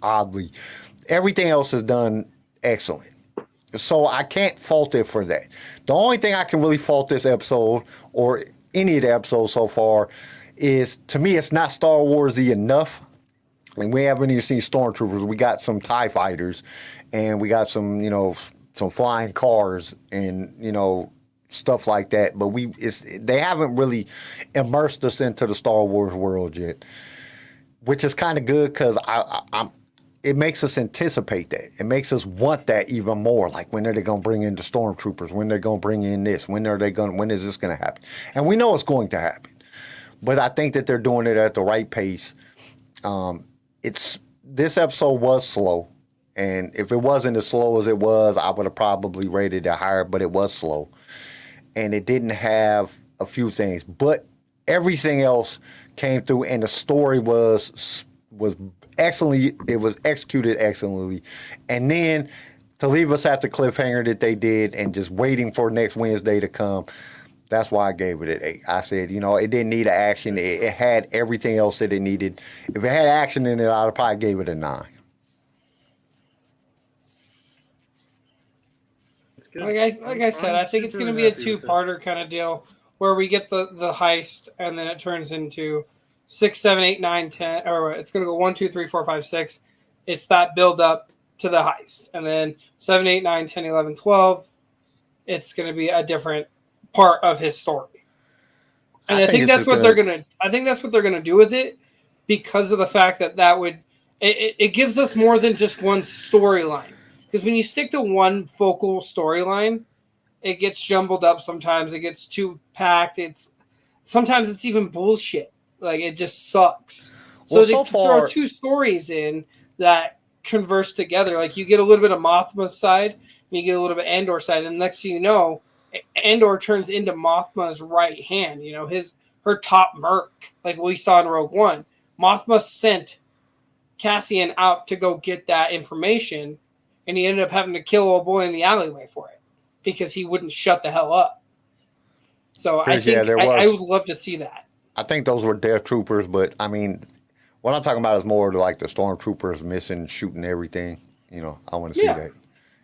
oddly. Everything else is done excellent. So I can't fault it for that. The only thing I can really fault this episode or any of the episodes so far is, to me, it's not Star Warsy enough. I mean, we haven't even seen Stormtroopers. We got some TIE fighters, and we got some, some flying cars and, stuff like that. But they haven't really immersed us into the Star Wars world yet, which is kind of good because it makes us anticipate that. It makes us want that even more. Like, when are they going to bring in the Stormtroopers? When they're going to bring in this? When is this going to happen? And we know it's going to happen. But I think that they're doing it at the right pace. This episode was slow. And if it wasn't as slow as it was, I would have probably rated it higher, but it was slow. And it didn't have a few things. But everything else came through, and the story was excellently, it was executed excellently. And then to leave us at the cliffhanger that they did and just waiting for next Wednesday to come, that's why I gave it an 8. I said, it didn't need an action. It had everything else that it needed. If it had action in it, I'd have probably gave it a 9. It's good. Like I said, I think it's going to be a two-parter kind of deal where we get the heist and then it turns into 6, 7, 8, 9, 10, or it's going to go 1, 2, 3, 4, 5, 6. It's that build up to the heist. And then 7, 8, 9, 10, 11, 12, it's going to be a different part of his story. And I think that's what they're going to, I think that's what they're going to do with it because of the fact that would, it gives us more than just one storyline. Because when you stick to one focal storyline, it gets jumbled up sometimes. It gets too packed. Sometimes it's even bullshit. Like, it just sucks. So they throw two stories in that converse together. Like, you get a little bit of Mothma's side, and you get a little bit of Andor's side, and next thing you know, Andor turns into Mothma's right hand. You know, her top merc, like we saw in Rogue One. Mothma sent Cassian out to go get that information, and he ended up having to kill old boy in the alleyway for it because he wouldn't shut the hell up. So I think I would love to see that. I think those were Death Troopers, but I mean, what I'm talking about is more like the Stormtroopers missing, shooting everything. You know, I want to see that. It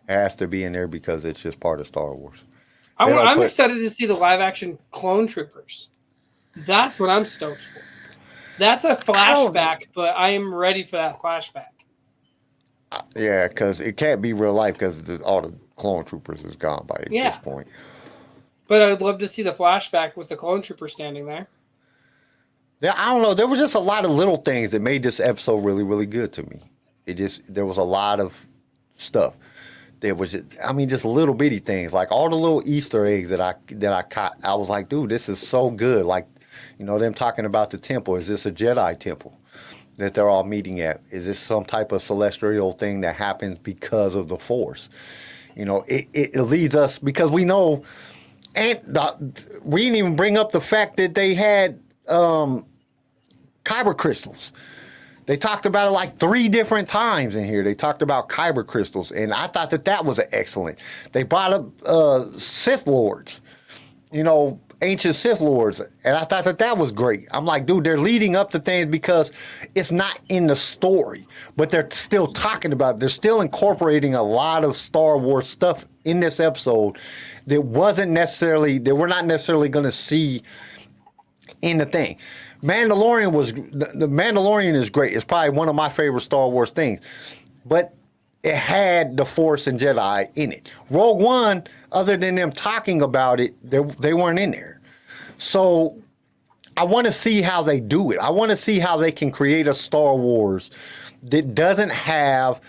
has to be in there because it's just part of Star Wars. I'm excited to see the live-action clone troopers. That's what I'm stoked for. That's a flashback, but I am ready for that flashback. Yeah, because it can't be real life because all the clone troopers is gone by this point. But I would love to see the flashback with the clone trooper standing there. Yeah, I don't know. There was just a lot of little things that made this episode really, really good to me. There was a lot of stuff. There was, just little bitty things, like all the little Easter eggs that I caught. I was like, dude, this is so good. Like, you know, them talking about the temple. Is this a Jedi temple that they're all meeting at? Is this some type of celestial thing that happens because of the Force? You know, it leads us, because we know, and we didn't even bring up the fact that they had kyber crystals. They talked about it like 3 different times in here. They talked about kyber crystals, and I thought that was excellent. They brought up Sith Lords, you know, ancient Sith Lords, and I thought that was great. I'm like, dude, they're leading up to things because it's not in the story, but they're still talking about it. They're still incorporating a lot of Star Wars stuff in this episode that we're not necessarily going to see in the thing. The Mandalorian is great. It's probably one of my favorite Star Wars things, but it had the Force and Jedi in it. Rogue One, other than them talking about it, they weren't in there. So I want to see how they do it. I want to see how they can create a Star Wars that doesn't have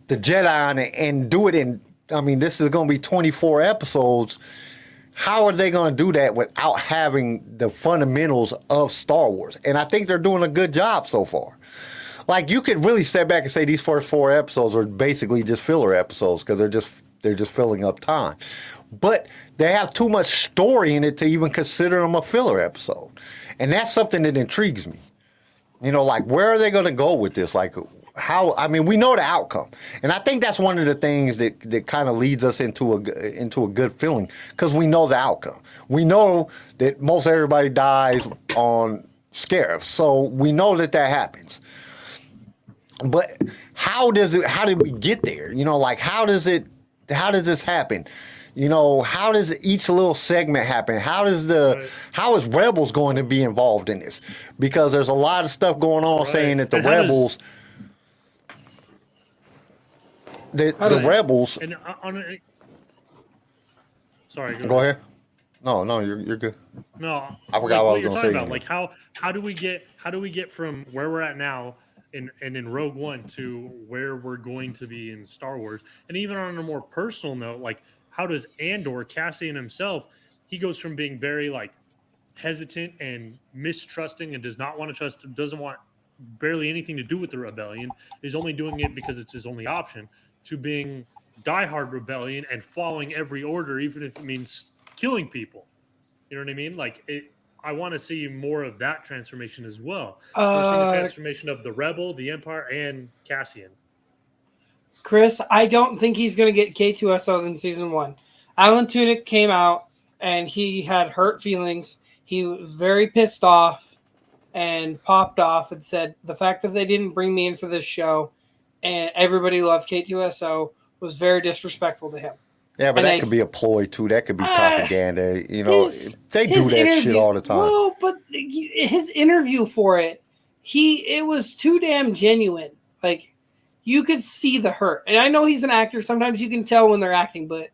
the Jedi on it and do it in, this is going to be 24 episodes. How are they going to do that without having the fundamentals of Star Wars? And I think they're doing a good job so far. Like, you could really step back and say these first 4 episodes are basically just filler episodes because they're just filling up time. But they have too much story in it to even consider them a filler episode. And that's something that intrigues me. You know, like, where are they going to go with this? Like, we know the outcome. And I think that's one of the things that kind of leads us into a good feeling, because we know the outcome. We know that most everybody dies on Scarif. So we know that happens. But how did we get there? You know, like, how does this happen? You know, how does each little segment happen? How is Rebels going to be involved in this? Because there's a lot of stuff going on saying that the Rebels... The Rebels. And sorry. Go ahead. No, you're good. No, I forgot what I was going to say. About. Like, how do we get from where we're at now and in Rogue One to where we're going to be in Star Wars? And even on a more personal note, like, how does Andor, Cassian himself, he goes from being very, like, hesitant and mistrusting and does not want to trust, doesn't want barely anything to do with the rebellion, is only doing it because it's his only option, to being diehard rebellion and following every order, even if it means killing people. You know what I mean? Like, I want to see more of that transformation as well. We're seeing the transformation of the Rebel, the Empire, and Cassian. Chris, I don't think he's going to get K2SO in season 1. Alan Tudyk came out and he had hurt feelings. He was very pissed off and popped off and said the fact that they didn't bring me in for this show and everybody loved K2SO was very disrespectful to him. Yeah, but And that could be a ploy too. That could be propaganda. You know, they do his that shit all the time. Well, but his interview for it was too damn genuine. Like, you could see the hurt. And I know he's an actor. Sometimes you can tell when they're acting, but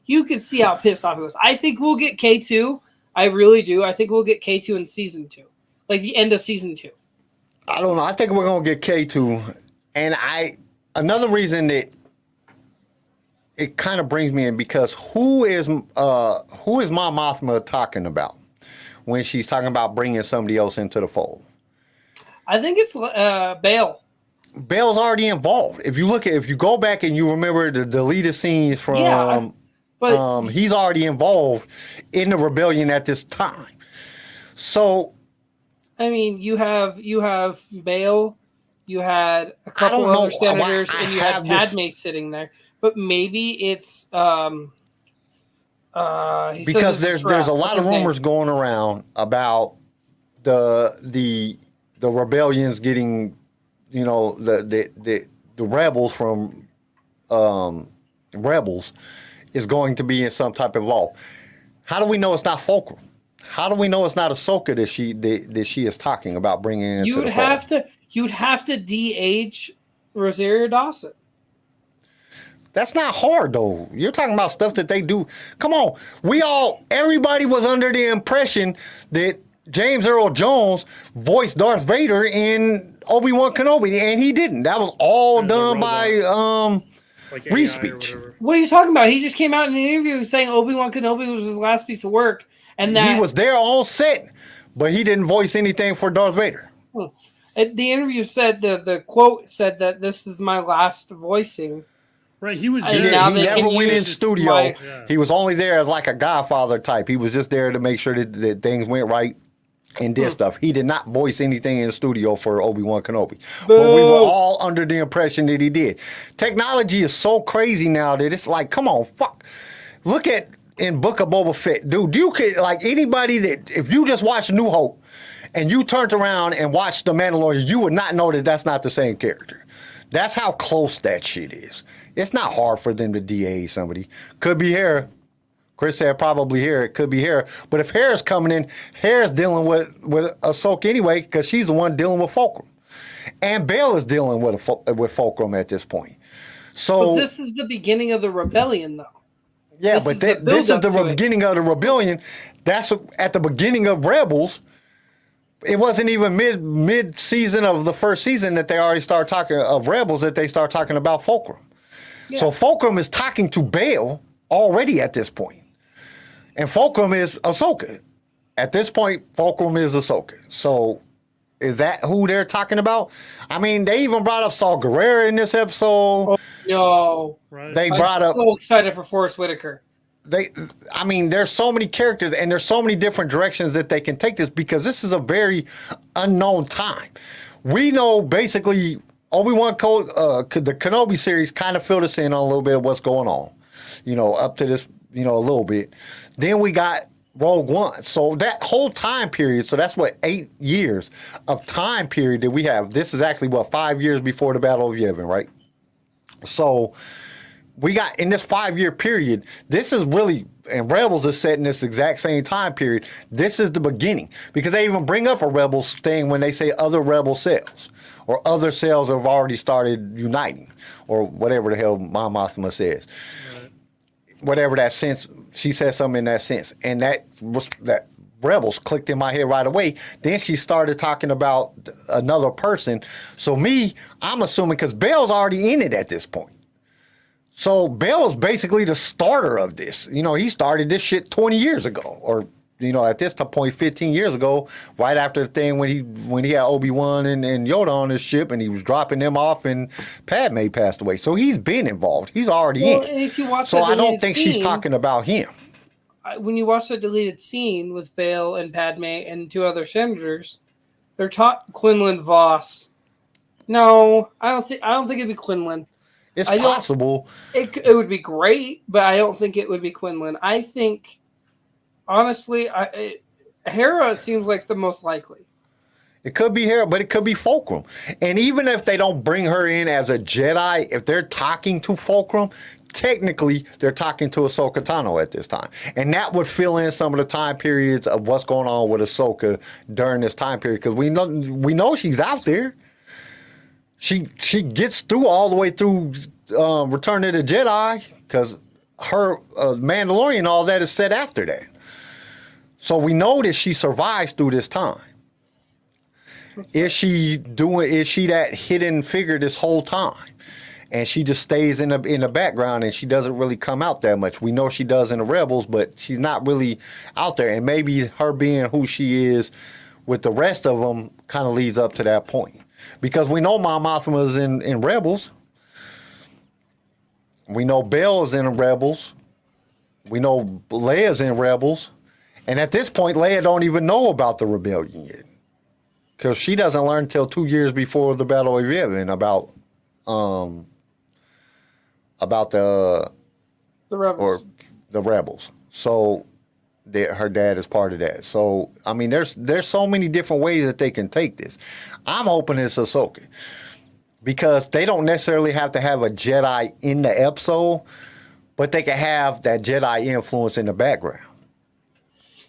you could see how pissed off he was. I think we'll get K2. I really do. I think we'll get K2 in season 2. Like the end of season 2. I don't know. I think we're gonna get K2. And another reason that it kind of brings me in, because who is Mon Mothma talking about when she's talking about bringing somebody else into the fold? I think it's Bail. Bail's already involved. If you go back and you remember the deleted scenes from, but he's already involved in the rebellion at this time. So, I mean, you have Bail, you had a couple other senators, and you had Padme sitting there. But maybe it's because there's a lot of rumors going around about the rebellions getting, you know, the rebels from Rebels is going to be in some type of law. How do we know it's not Fulcrum? How do we know it's not Ahsoka that she is talking about bringing into you'd the have fold? You'd have to de-age Rosario Dawson. That's not hard though. You're talking about stuff that they do. Come on, everybody was under the impression that James Earl Jones voiced Darth Vader in Obi-Wan Kenobi, and he didn't. That was all done by like re-speech. What are you talking about? He just came out in an interview saying Obi-Wan Kenobi was his last piece of work, and that he was there on set, but he didn't voice anything for Darth Vader. The interview said the quote said that this is my last voicing. Right, he was And there. now He they never can went in use studio. He was only there as like a Godfather type. He was just there to make sure that things went right and did stuff. He did not voice anything in the studio for Obi-Wan Kenobi. But we were all under the impression that he did. Technology is so crazy now that it's like, come on, fuck. Look at in Book of Boba Fett. Dude, you could, like, anybody that, if you just watched New Hope and you turned around and watched The Mandalorian, you would not know that that's not the same character. That's how close that shit is. It's not hard for them to de-age somebody. Could be hair. Chris said probably hair. It could be hair. But if hair is coming in, hair is dealing with Ahsoka anyway, because she's the one dealing with Fulcrum. And Bail is dealing with Fulcrum at this point. So But this is the beginning of the rebellion, though. yeah, this is the beginning of the rebellion. That's at the beginning of Rebels. It wasn't even mid season of the first season that they already started talking of Rebels, that they start talking about Fulcrum. Yeah. So Fulcrum is talking to Bail already at this point. And Fulcrum is Ahsoka. At this point, Fulcrum is Ahsoka. So is that who they're talking about? I mean, they even brought up Saw Gerrera in this episode. Oh, no. Right. They brought up... I'm so excited for Forrest Whitaker. There's so many characters and there's so many different directions that they can take this, because this is a very unknown time. We know basically Obi-Wan the Kenobi series kind of filled us in on a little bit of what's going on, you know, up to this, you know, a little bit. Then we got Rogue One. So that whole time period, so that's what, 8 years of time period that we have. This is actually 5 years before the Battle of Yavin, right? So we got in this 5-year period, this is really, and Rebels is set in this exact same time period. This is the beginning, because they even bring up a Rebels thing when they say other Rebel cells, or other cells have already started uniting, or whatever the hell Mon Mothma says. Right. Whatever that sense, she said something in that sense. And that Rebels clicked in my head right away. Then she started talking about another person. So I'm assuming, because Bail's already in it at this point. So Bail is basically the starter of this. You know, he started this shit 20 years ago, or, you know, at this point 15 years ago, right after the thing when he had Obi-Wan and Yoda on his ship, and he was dropping them off, and Padme passed away. So he's been involved. He's already in. And if you watch so I don't think she's talking about him. When you watch the deleted scene with Bail and Padme and 2 other senators, they're taught Quinlan Voss. No, I don't think it'd be Quinlan. It's possible. It would be great, but I don't think it would be Quinlan. I think, honestly, Hera seems like the most likely. It could be Hera, but it could be Fulcrum. And even if they don't bring her in as a Jedi, if they're talking to Fulcrum, technically they're talking to Ahsoka Tano at this time, and that would fill in some of the time periods of what's going on with Ahsoka during this time period, because we know she's out there. She gets through all the way through Return of the Jedi, because her Mandalorian, all that is set after that. So we know that she survives through this time. Is she that hidden figure this whole time? And she just stays in the background, and she doesn't really come out that much. We know she does in the Rebels, but she's not really out there. And maybe her being who she is with the rest of them kind of leads up to that point. Because we know Mon Mothma is in Rebels. We know Bell is in Rebels. We know Leia's in Rebels. And at this point, Leia don't even know about the rebellion yet. Because she doesn't learn until 2 years before the Battle of Yavin about the Rebels. Or the Rebels. So her dad is part of that. So I mean, there's so many different ways that they can take this. I'm hoping it's Ahsoka, because they don't necessarily have to have a Jedi in the episode, but they can have that Jedi influence in the background.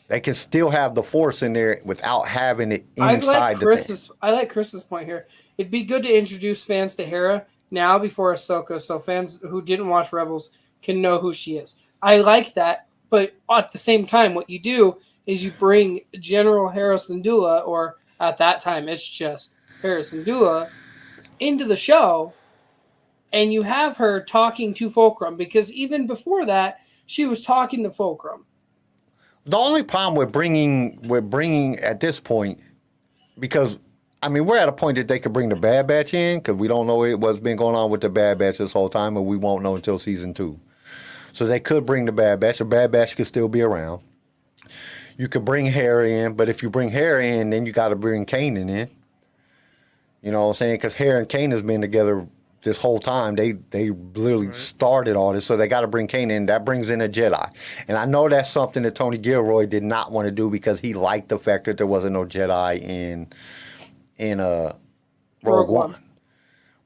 They can still have the Force in there without having it inside the thing. I like Chris's point here. It'd be good to introduce fans to Hera now before Ahsoka, so fans who didn't watch Rebels can know who she is. I like that, but at the same time, what you do is you bring General Hera Syndulla, or at that time it's just Hera Syndulla, into the show, and you have her talking to Fulcrum, because even before that, she was talking to Fulcrum. The only problem with bringing at this point, because I mean, we're at a point that they could bring the Bad Batch in, because we don't know what's been going on with the Bad Batch this whole time, and we won't know until season 2. So they could bring the Bad Batch. The Bad Batch could still be around. You could bring Hera in, but if you bring Hera in, then you got to bring Kanan in. You know what I'm saying? Because Hera and Kanan has been together this whole time. They literally started all this, so they got to bring Kanan in. That brings in a Jedi. And I know that's something that Tony Gilroy did not want to do, because he liked the fact that there wasn't no Jedi in Rogue One.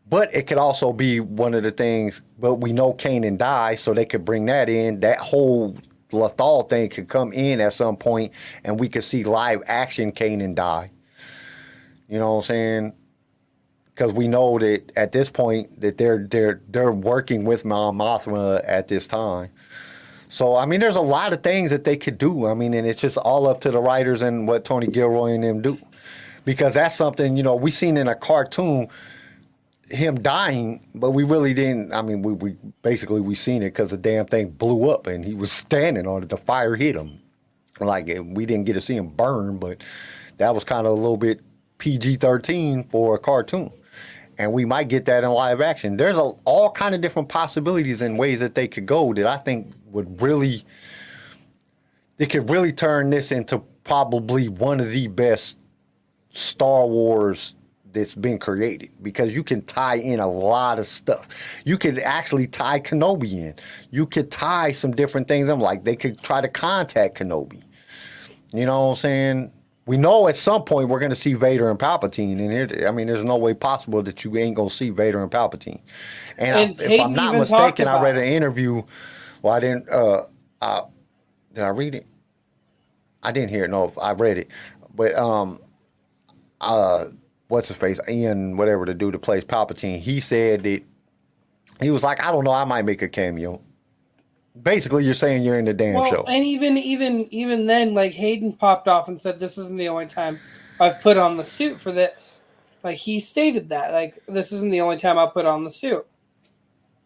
But it could also be one of the things, but we know Kanan dies, so they could bring that in. That whole Lothal thing could come in at some point, and we could see live action Kanan die. You know what I'm saying? Because we know that at this point that they're working with Mon Mothma at this time. So I mean, there's a lot of things that they could do. I mean, and it's just all up to the writers and what Tony Gilroy and them do. Because that's something, you know, we seen in a cartoon him dying, but we really didn't. I mean, we basically seen it because the damn thing blew up and he was standing on it. The fire hit him. Like, we didn't get to see him burn, but that was kind of a little bit PG-13 for a cartoon. And we might get that in live action. There's all kind of different possibilities and ways that they could go that I think would really, they could really turn this into probably one of the best Star Wars that's been created, because you can tie in a lot of stuff. You could actually tie Kenobi in. You could tie some different things. I'm like, they could try to contact Kenobi. You know what I'm saying? We know at some point we're going to see Vader and Palpatine, and I mean, there's no way possible that you ain't going to see Vader and Palpatine. And if I'm not mistaken, I read an interview. Well, I didn't. Did I read it? I didn't hear it. No, I read it. But what's his face? Ian, whatever the dude that plays Palpatine. He said that he was like, I don't know, I might make a cameo. Basically, you're saying you're in the damn show. And even then, like, Hayden popped off and said, "This isn't the only time I've put on the suit for this." Like, he stated that, like, this isn't the only time I'll put on the suit.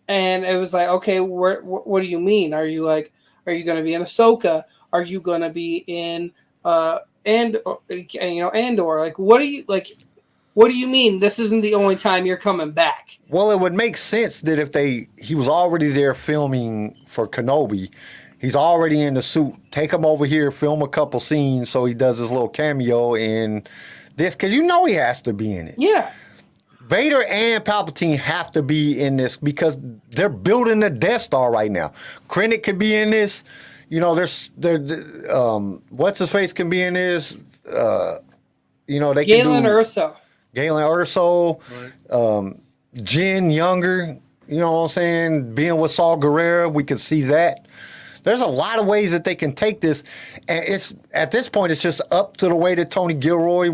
And it was like, okay, what do you mean? Are you going to be in Ahsoka? Are you going to be in Andor? Like, what do you mean this isn't the only time you're coming back? Well, it would make sense that if he was already there filming for Kenobi, he's already in the suit, take him over here, film a couple scenes so he does his little cameo in this, because you know he has to be in it. Yeah. Vader and Palpatine have to be in this because they're building the Death Star right now. Krennic could be in this. You know, what's his face can be in this. You know, they can do Galen Erso. Galen Erso, Jin Younger, You know what I'm saying? Being with Saul Guerrero, we can see that. There's a lot of ways that they can take this, and it's at this point it's just up to the way that Tony Gilroy,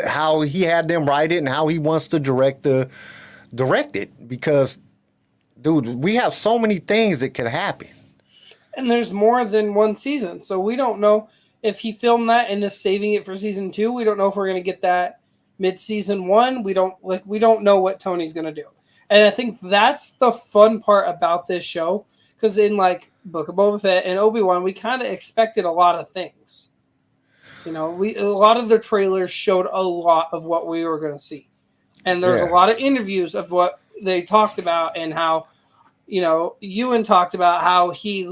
how he had them write it and how he wants to direct it. Because, dude, we have so many things that can happen. And there's more than one season, so we don't know if he filmed that and is saving it for season 2. We don't know if we're going to get that mid-season 1. We don't know what Tony's going to do. And I think that's the fun part about this show, because in like Book of Boba Fett and Obi-Wan, we kind of expected a lot of things. You know, a lot of the trailers showed a lot of what we were going to see. And there's a lot of interviews of what they talked about and how, you know, Ewan talked about how he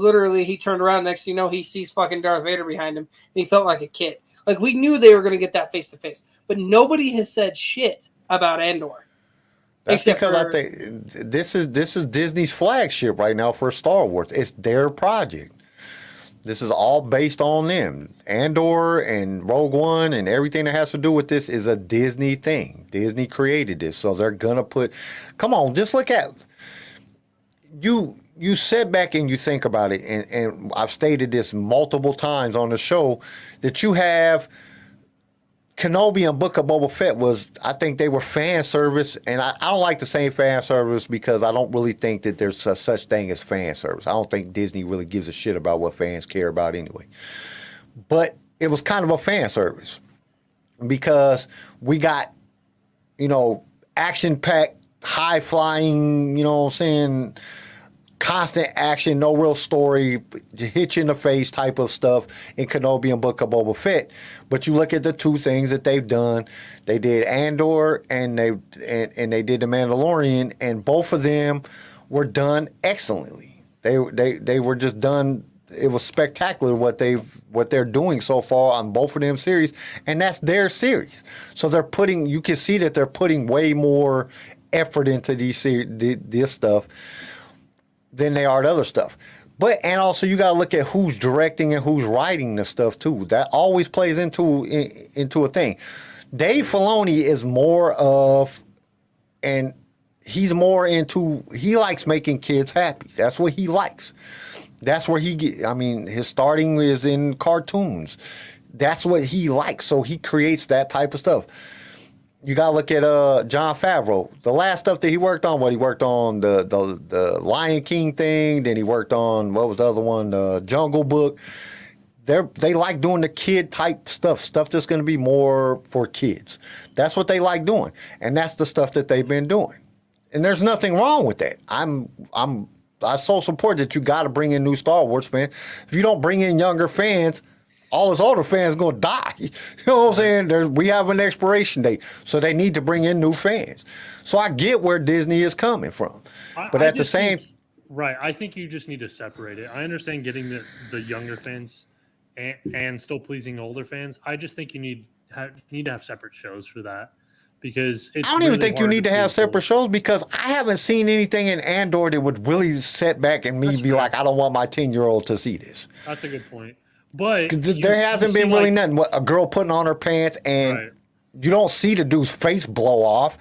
turned around, next thing you know, he sees fucking Darth Vader behind him, and he felt like a kid. Like, we knew they were going to get that face-to-face. But nobody has said shit about Andor. That's because I think this is Disney's flagship right now for Star Wars. It's their project. This is all based on them. Andor and Rogue One and everything that has to do with this is a Disney thing. Disney created this, so they're gonna put. Come on, just look at you. You sit back and you think about it, and I've stated this multiple times on the show that you have. Kenobi and Book of Boba Fett I think they were fan service, and I don't like to say fan service because I don't really think that there's such thing as fan service. I don't think Disney really gives a shit about what fans care about anyway. But it was kind of a fan service because we got, you know, action-packed, high-flying, you know what I'm saying, constant action, no real story, hit you in the face type of stuff in Kenobi and Book of Boba Fett. But you look at the two things that they've done. They did Andor and they did The Mandalorian, and both of them were done excellently. They were just done. It was spectacular what they're doing so far on both of them series, and that's their series. So you can see that they're putting way more effort into this stuff than they are to other stuff. And also you got to look at who's directing and who's writing the stuff too. That always plays into a thing. Dave Filoni is more of, and he's more into, he likes making kids happy. That's what he likes. That's where his starting is in cartoons. That's what he likes. So he creates that type of stuff. You got to look at Jon Favreau. The last stuff that he worked on, he worked on the Lion King thing. Then he worked on, what was the other one? The Jungle Book. They like doing the kid type stuff that's going to be more for kids. That's what they like doing. And that's the stuff that they've been doing. And there's nothing wrong with that. I so support that you got to bring in new Star Wars fans. If you don't bring in younger fans, all his older fans are going to die. You know what I'm saying? We have an expiration date, so they need to bring in new fans. So I get where Disney is coming from. But at the same... Right. I think you just need to separate it. I understand getting the younger fans and still pleasing older fans. I just think you need to have separate shows for that. Because I don't even think you need to have separate shows, because I haven't seen anything in Andor that would really set back and be like, I don't want my 10-year-old to see this. That's a good point. But there hasn't been really nothing. A girl putting on her pants and you don't see the dude's face blow off.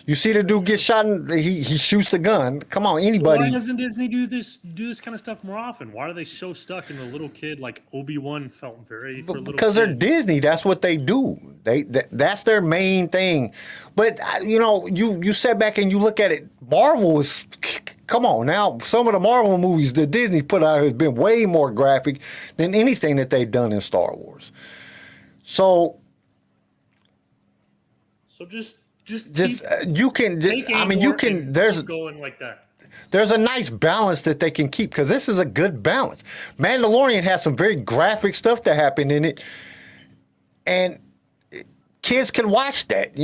You see the dude get shot and he shoots the gun. Come on, anybody. Why doesn't Disney do this kind of stuff more often? Why are they so stuck in the little kid? Like Obi-Wan felt very for little because they're Disney. That's what they do. That's their main thing. But you sit back and you look at it. Marvel is, come on now. Some of the Marvel movies that Disney put out has been way more graphic than anything that they've done in Star Wars. So you can. There's going like that. There's a nice balance that they can keep, because this is a good balance. Mandalorian has some very graphic stuff that happened in it, and kids can watch that.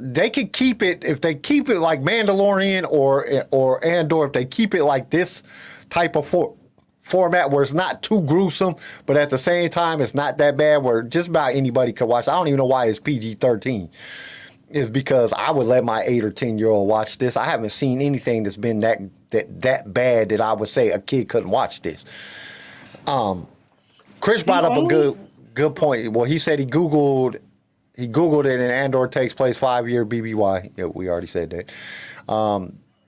They can keep it if they keep it like Mandalorian or Andor. If they keep it like this type of format where it's not too gruesome, but at the same time it's not that bad, where just about anybody can watch. I don't even know why it's PG-13. Is because I would let my 8 or 10-year-old watch this. I haven't seen anything that's been that bad that I would say a kid couldn't watch this. Chris brought up a good point. Well, he said he Googled it, and Andor takes place 5-year BBY. Yeah, we already said that.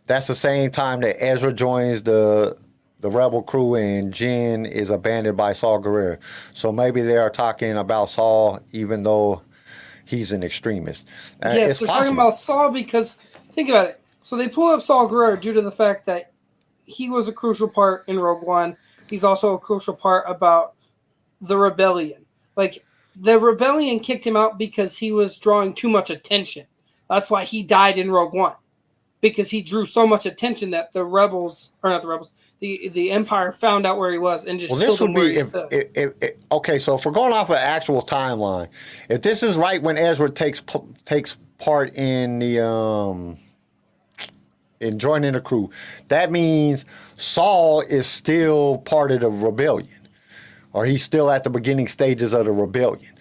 that's the same time that Ezra joins the rebel crew and Jin is abandoned by Saw Gerrera. So maybe they are talking about Saw even though he's an extremist. Yes, It's they're possible. talking about Saul because think about it. So they pull up Saul Guerrero due to the fact that he was a crucial part in Rogue One. He's also a crucial part about the rebellion. Like the rebellion kicked him out because he was drawing too much attention. That's why he died in Rogue One. Because he drew so much attention that the rebels, or not the rebels, the Empire found out where he was and just killed him where he stood. Okay, so if we're going off of actual timeline, if this is right when Ezra takes part in the in joining the crew, that means Saul is still part of the rebellion, or he's still at the beginning stages of the rebellion,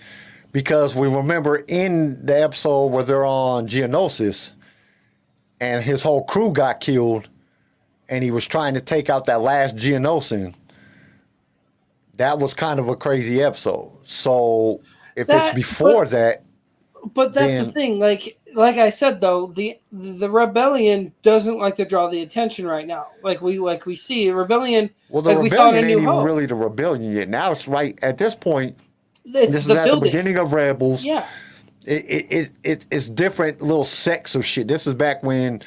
because we remember in the episode where they're on Geonosis and his whole crew got killed, and he was trying to take out that last Geonosian. That was kind of a crazy episode. So if it's before that, but that's then, the thing. Like I said though, the rebellion doesn't like to draw the attention right now. Like we see rebellion. Well, the like we saw in rebellion A ain't New even Hope. really the rebellion yet. Now it's right at this point. It's this the is at building. the beginning of Rebels. Yeah. It's different little sects of shit. This is back when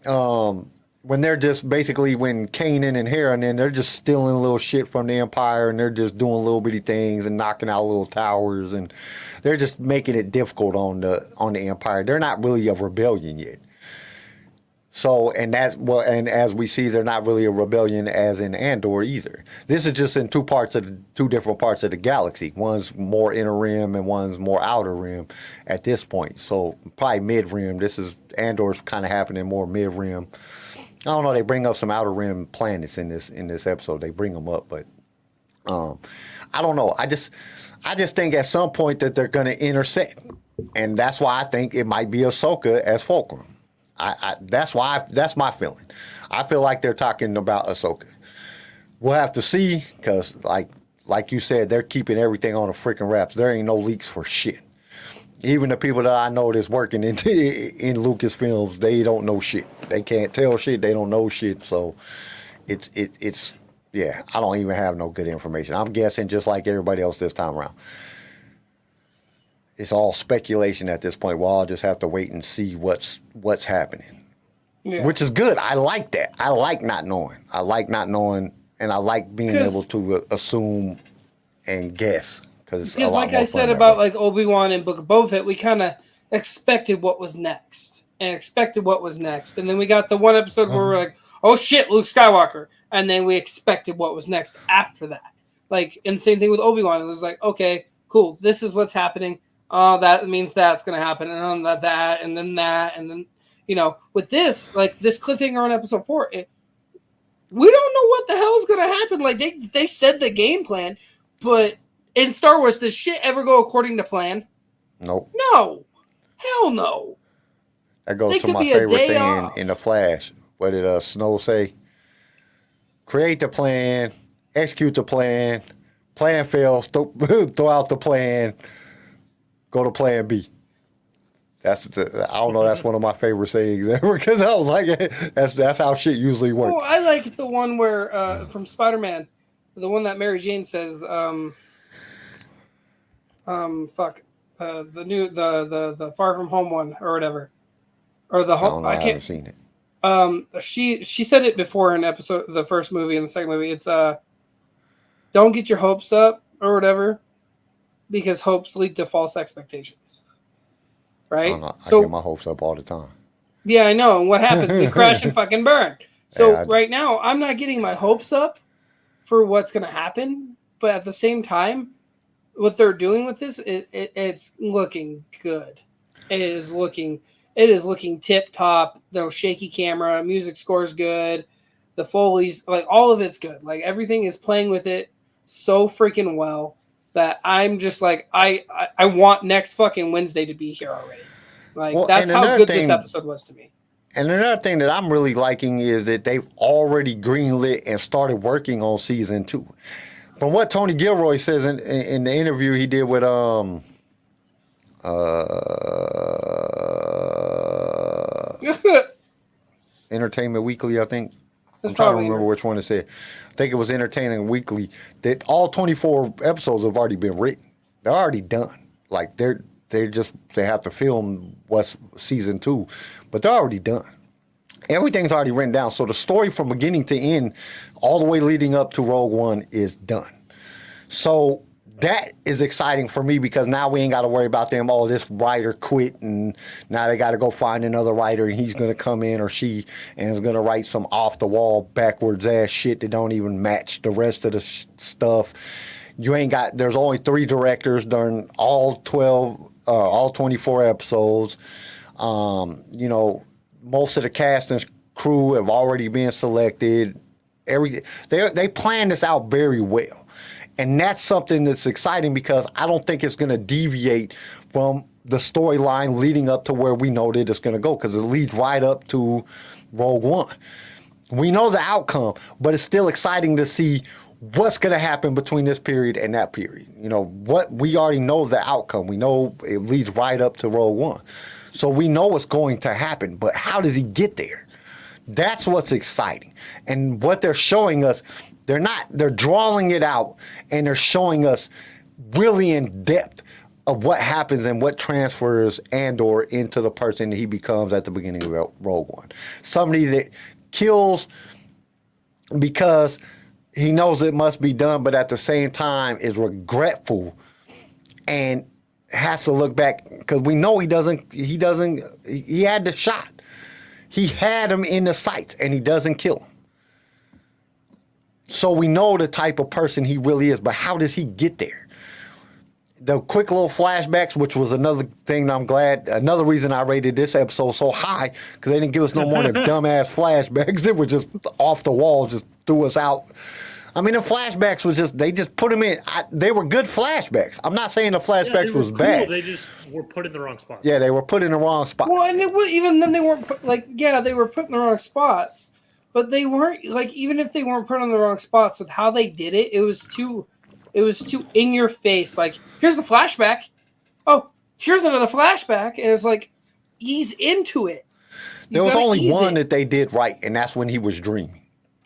they're just basically when Kanan and Hera, and then they're just stealing little shit from the Empire, and they're just doing little bitty things and knocking out little towers, and they're just making it difficult on the Empire. They're not really a rebellion yet. So, and as we see, they're not really a rebellion as in Andor either. This is just in two different parts of the galaxy. One's more inner rim and one's more outer rim at this point. So probably mid rim. Andor's kind of happening more mid rim. I don't know. They bring up some outer rim planets in this episode. They bring them up, but I don't know. I just think at some point that they're going to intersect, and that's why I think it might be Ahsoka as Fulcrum. That's my feeling. I feel like they're talking about Ahsoka. We'll have to see, because like you said, they're keeping everything on the freaking wraps. There ain't no leaks for shit. Even the people that I know that's working in Lucasfilms, they don't know shit. They can't tell shit. They don't know shit. So it's yeah. I don't even have no good information. I'm guessing just like everybody else this time around. It's all speculation at this point. We'll all just have to wait and see what's happening, which is good. I like that. I like not knowing. And I like being able to assume and guess. Because like I said about like Obi-Wan and Book of Boba Fett, we kind of expected what was next, and then we got the one episode where we're like, oh shit, Luke Skywalker, and then we expected what was next after that. Like, and the same thing with Obi-Wan. It was like, okay, cool, this is what's happening. That means that's going to happen, and that, and then, with this, like this cliffhanger on episode 4, we don't know what the hell is going to happen. Like they said the game plan, but in Star Wars, does shit ever go according to plan? Nope. No. Hell no. That goes to my favorite thing in The Flash. What did Snow say? Create the plan, execute the plan, plan fails, throw out the plan, go to plan B. I don't know, that's one of my favorite sayings ever, because I was like, that's how shit usually works. Oh, I like the one where, from Spider-Man, the one that Mary Jane says, the Far From Home one or whatever, or the home. I haven't seen it. She said it before in the first movie and the second movie. It's don't get your hopes up or whatever, because hopes lead to false expectations. Right? I get my hopes up all the time. Yeah, I know. And what happens? We crash and fucking burn. So right now, I'm not getting my hopes up for what's going to happen, but at the same time, what they're doing with this, it's looking good. It is looking tip top. No shaky camera. Music score's good. The Foley's, like, all of it's good. Like, everything is playing with it so freaking well that I'm just like, I want next fucking Wednesday to be here already. Like, that's how good this episode was to me. And another thing that I'm really liking is that they've already greenlit and started working on season 2. From what Tony Gilroy says in the interview he did with Entertainment Weekly, I think. That's I'm trying to probably remember which one it said. I think it was Entertainment Weekly that all 24 episodes have already been written. They're already done. Like they have to film what's season 2, but they're already done. Everything's already written down. So the story from beginning to end, all the way leading up to Rogue One, is done. So that is exciting for me because now we ain't got to worry about them. Oh, this writer quit and now they got to go find another writer and he's going to come in or she and is going to write some off the wall backwards ass shit that don't even match the rest of the stuff. You ain't got, there's only 3 directors during all 24 episodes. You know, most of the cast and crew have already been selected. They planned this out very well. And that's something that's exciting because I don't think it's going to deviate from the storyline leading up to where we know that it's going to go because it leads right up to Rogue One. We know the outcome, but it's still exciting to see what's going to happen between this period and that period. You know, what we already know the outcome. We know it leads right up to Rogue One. So we know what's going to happen, but how does he get there? That's what's exciting. And what they're showing us, they're drawing it out and they're showing us really in depth of what happens and what transfers Andor into the person that he becomes at the beginning of Rogue One. Somebody that kills because he knows it must be done, but at the same time is regretful and has to look back because we know he had the shot. He had him in the sights and he doesn't kill him. So we know the type of person he really is, but how does he get there? The quick little flashbacks, which was another thing another reason I rated this episode so high, because they didn't give us no more than dumbass flashbacks. They were just off the wall, just threw us out. I mean, the flashbacks was they just put them in. They were good flashbacks. I'm not saying the flashbacks was cool. Bad. They just were put in the wrong spot. Yeah, they were put in the wrong spot. Well, and even then they weren't they were put in the wrong spots, but they weren't even if they weren't put in the wrong spots with how they did it, it was too in your face. Like, here's the flashback. Oh, here's another flashback, and it's like ease into it. There was only one that they did right, and that's when he was dreaming.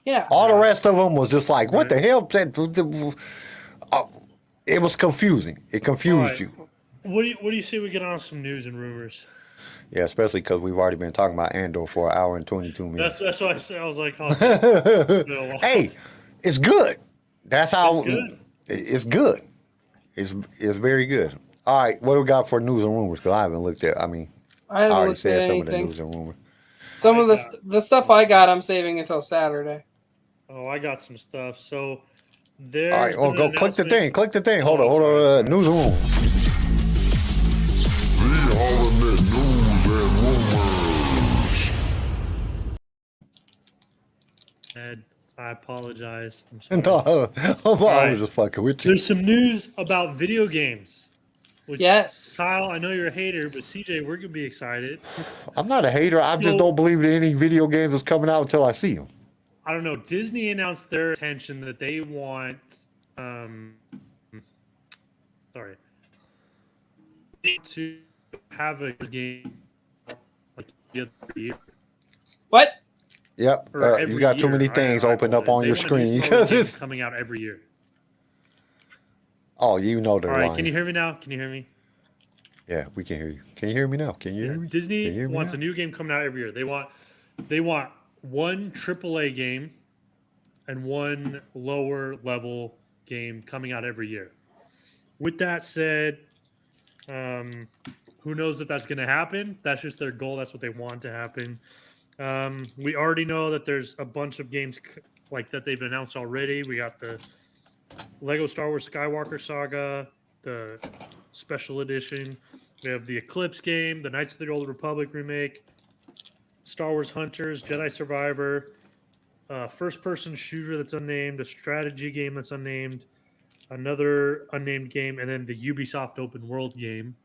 Yeah. All the rest of them was just like, what the hell? It was confusing. It confused you. What do you say we get on some news and rumors? Yeah, especially because we've already been talking about Andor for 1 hour and 22 minutes. That's what I said. I was like, oh, hey, it's good. That's how it's good. It's very good. All right, what do we got for news and rumors? Because I haven't looked at. I already said some of the news and rumors. Some of the stuff I got, I'm saving until Saturday. Oh, I got some stuff. So there's. All right, go click the thing. Click the thing. Hold on. News and rumors. The Ultimate News and Rumors. Ed, I apologize. I'm sorry. I was just fucking with you. There's some news about video games. Which, yes. Kyle, I know you're a hater, but CJ, we're going to be excited. I'm not a hater. I just don't believe that any video games is coming out until I see them. I don't know. Disney announced their intention that they want to have a game like the other year. What? Yep. You got too many things opened up on your screen because it's coming out every year. Oh, you know they're All right, lying. can you hear me now? Can you hear me? Yeah, we can hear you. Can you hear me now? Can you hear me? Disney wants a new game coming out every year. They want one AAA game and one lower level game coming out every year. With that said, who knows if that's going to happen? That's just their goal. That's what they want to happen. We already know that there's a bunch of games like that they've announced already. We got the Lego Star Wars Skywalker Saga, the special edition. We have the Eclipse game, the Knights of the Old Republic remake, Star Wars Hunters, Jedi Survivor, first-person shooter that's unnamed, a strategy game that's unnamed, another unnamed game, and then the Ubisoft open world game.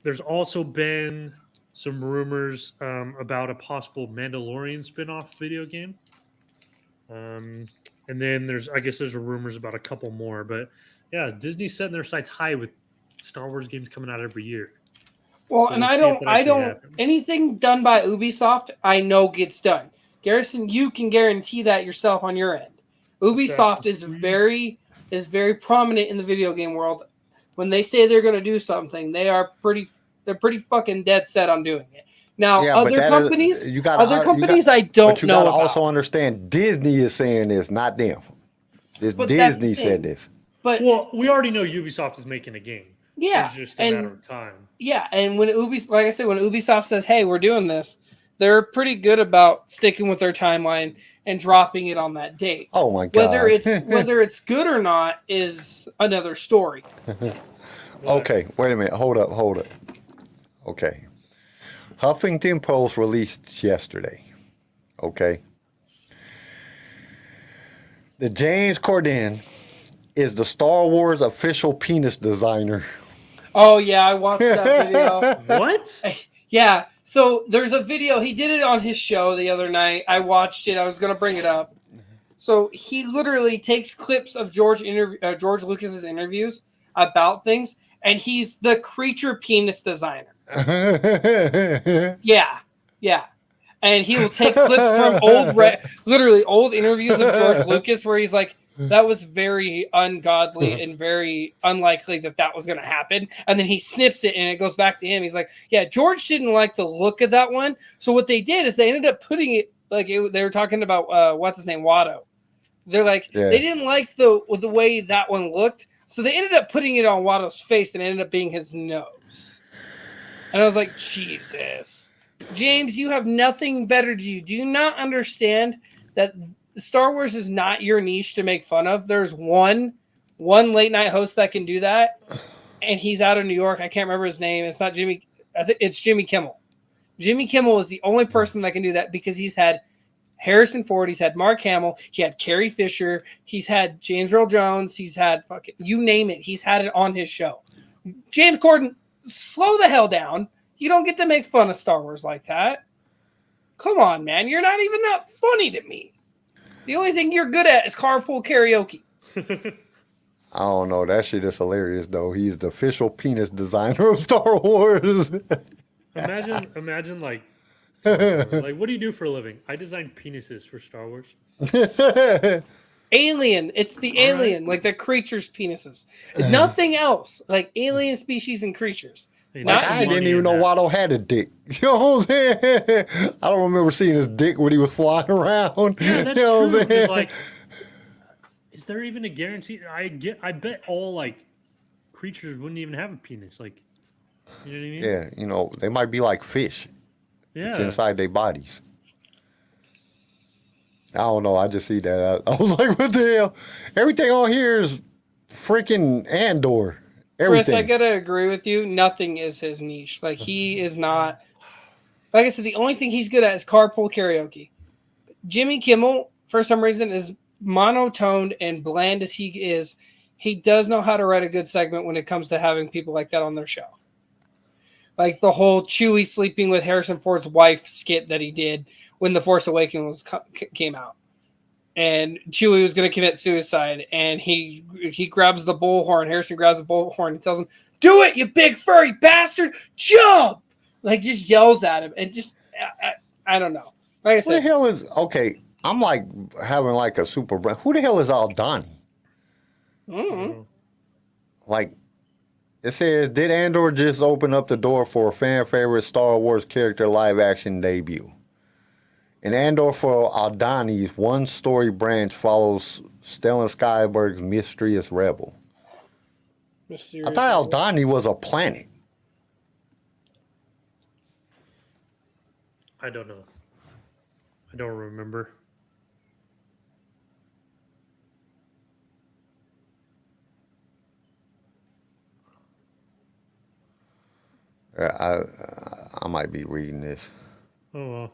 There's also been some rumors about a possible Mandalorian spin-off video game. And then there's rumors about a couple more. But, yeah, Disney's setting their sights high with Star Wars games coming out every year. Well, So and we'll I see if don't, that I actually don't. happens. Anything done by Ubisoft, I know gets done. Garrison, you can guarantee that yourself on your end. Ubisoft Assassin's is very prominent in the video game world. When they say they're going to do something, they're pretty fucking dead set on doing it. Now, Yeah, but other that companies, is, you got I don't but you know got to about. also understand Disney is saying this, not them. But that's the Disney said thing. this. But Well, we already know Ubisoft is making a game. yeah, It's just a matter of time. Yeah, and when like I said, when Ubisoft says, "Hey, we're doing this," they're pretty good about sticking with their timeline and dropping it on that date. Oh my god! Whether it's good or not is another story. Okay, wait a minute. Hold up. Okay, Huffington Post released yesterday. Okay, the James Corden is the Star Wars official penis designer. Oh yeah, I watched that video. What? Yeah, so there's a video. He did it on his show the other night. I watched it. I was gonna bring it up. So he literally takes clips of George Lucas's interviews about things, and he's the creature penis designer. Yeah, and he will take clips from old interviews of George Lucas where he's like, that was very ungodly and very unlikely that was going to happen. And then he snips it and it goes back to him. He's like, yeah, George didn't like the look of that one. So what they did is they ended up putting it they were talking about what's his name, Watto. They're like, they didn't like the way that one looked. So they ended up putting it on Watto's face and it ended up being his nose. And I was like, Jesus. James, you have nothing better to do. Do you not understand that Star Wars is not your niche to make fun of? There's one late night host that can do that, and he's out of New York. I can't remember his name. It's not Jimmy. I think it's Jimmy Kimmel. Jimmy Kimmel is the only person that can do that because he's had Harrison Ford, he's had Mark Hamill, he had Carrie Fisher, he's had James Earl Jones, he's had fucking you name it. He's had it on his show. James Corden, slow the hell down. You don't get to make fun of Star Wars like that. Come on, man. You're not even that funny to me. The only thing you're good at is carpool karaoke. I don't know. That shit is hilarious, though. He's the official penis designer of Star Wars. Imagine like what do you do for a living? I design penises for Star Wars. Alien. It's the alien, like the creatures' penises. Nothing else. Like alien species and creatures. I didn't even know Watto had a dick. You know what I'm saying? I don't remember seeing his dick when he was flying around. Yeah, that's you know true. What I'm saying? Like, is there even a guarantee? I bet all like creatures wouldn't even have a penis. Like, you know what I mean? Yeah, you know, they might be like fish. Yeah. It's inside their bodies. I don't know. I just see that. I was like, what the hell? Everything on here is freaking Andor. Everything. Chris, I gotta agree with you. Nothing is his niche. Like he is not. Like I said, the only thing he's good at is carpool karaoke. Jimmy Kimmel, for some reason, is monotoned and bland as he is. He does know how to write a good segment when it comes to having people like that on their show. Like the whole Chewie sleeping with Harrison Ford's wife skit that he did when The Force Awakens came out. And Chewie was going to commit suicide, and he grabs the bullhorn. Harrison grabs the bullhorn and tells him, "Do it, you big furry bastard! Jump!" Like just yells at him, and just I don't know. Like I said, who the hell is okay? I'm like having like a super brain. Who the hell is Aldani? Mm-hmm. Like it says, did Andor just open up the door for a fan favorite Star Wars character live action debut? In Andor for Aldani's one story branch follows Stellan Skarsgård's mysterious rebel. I thought Aldani was a planet. I don't know. I don't remember. I might be reading this Oh well.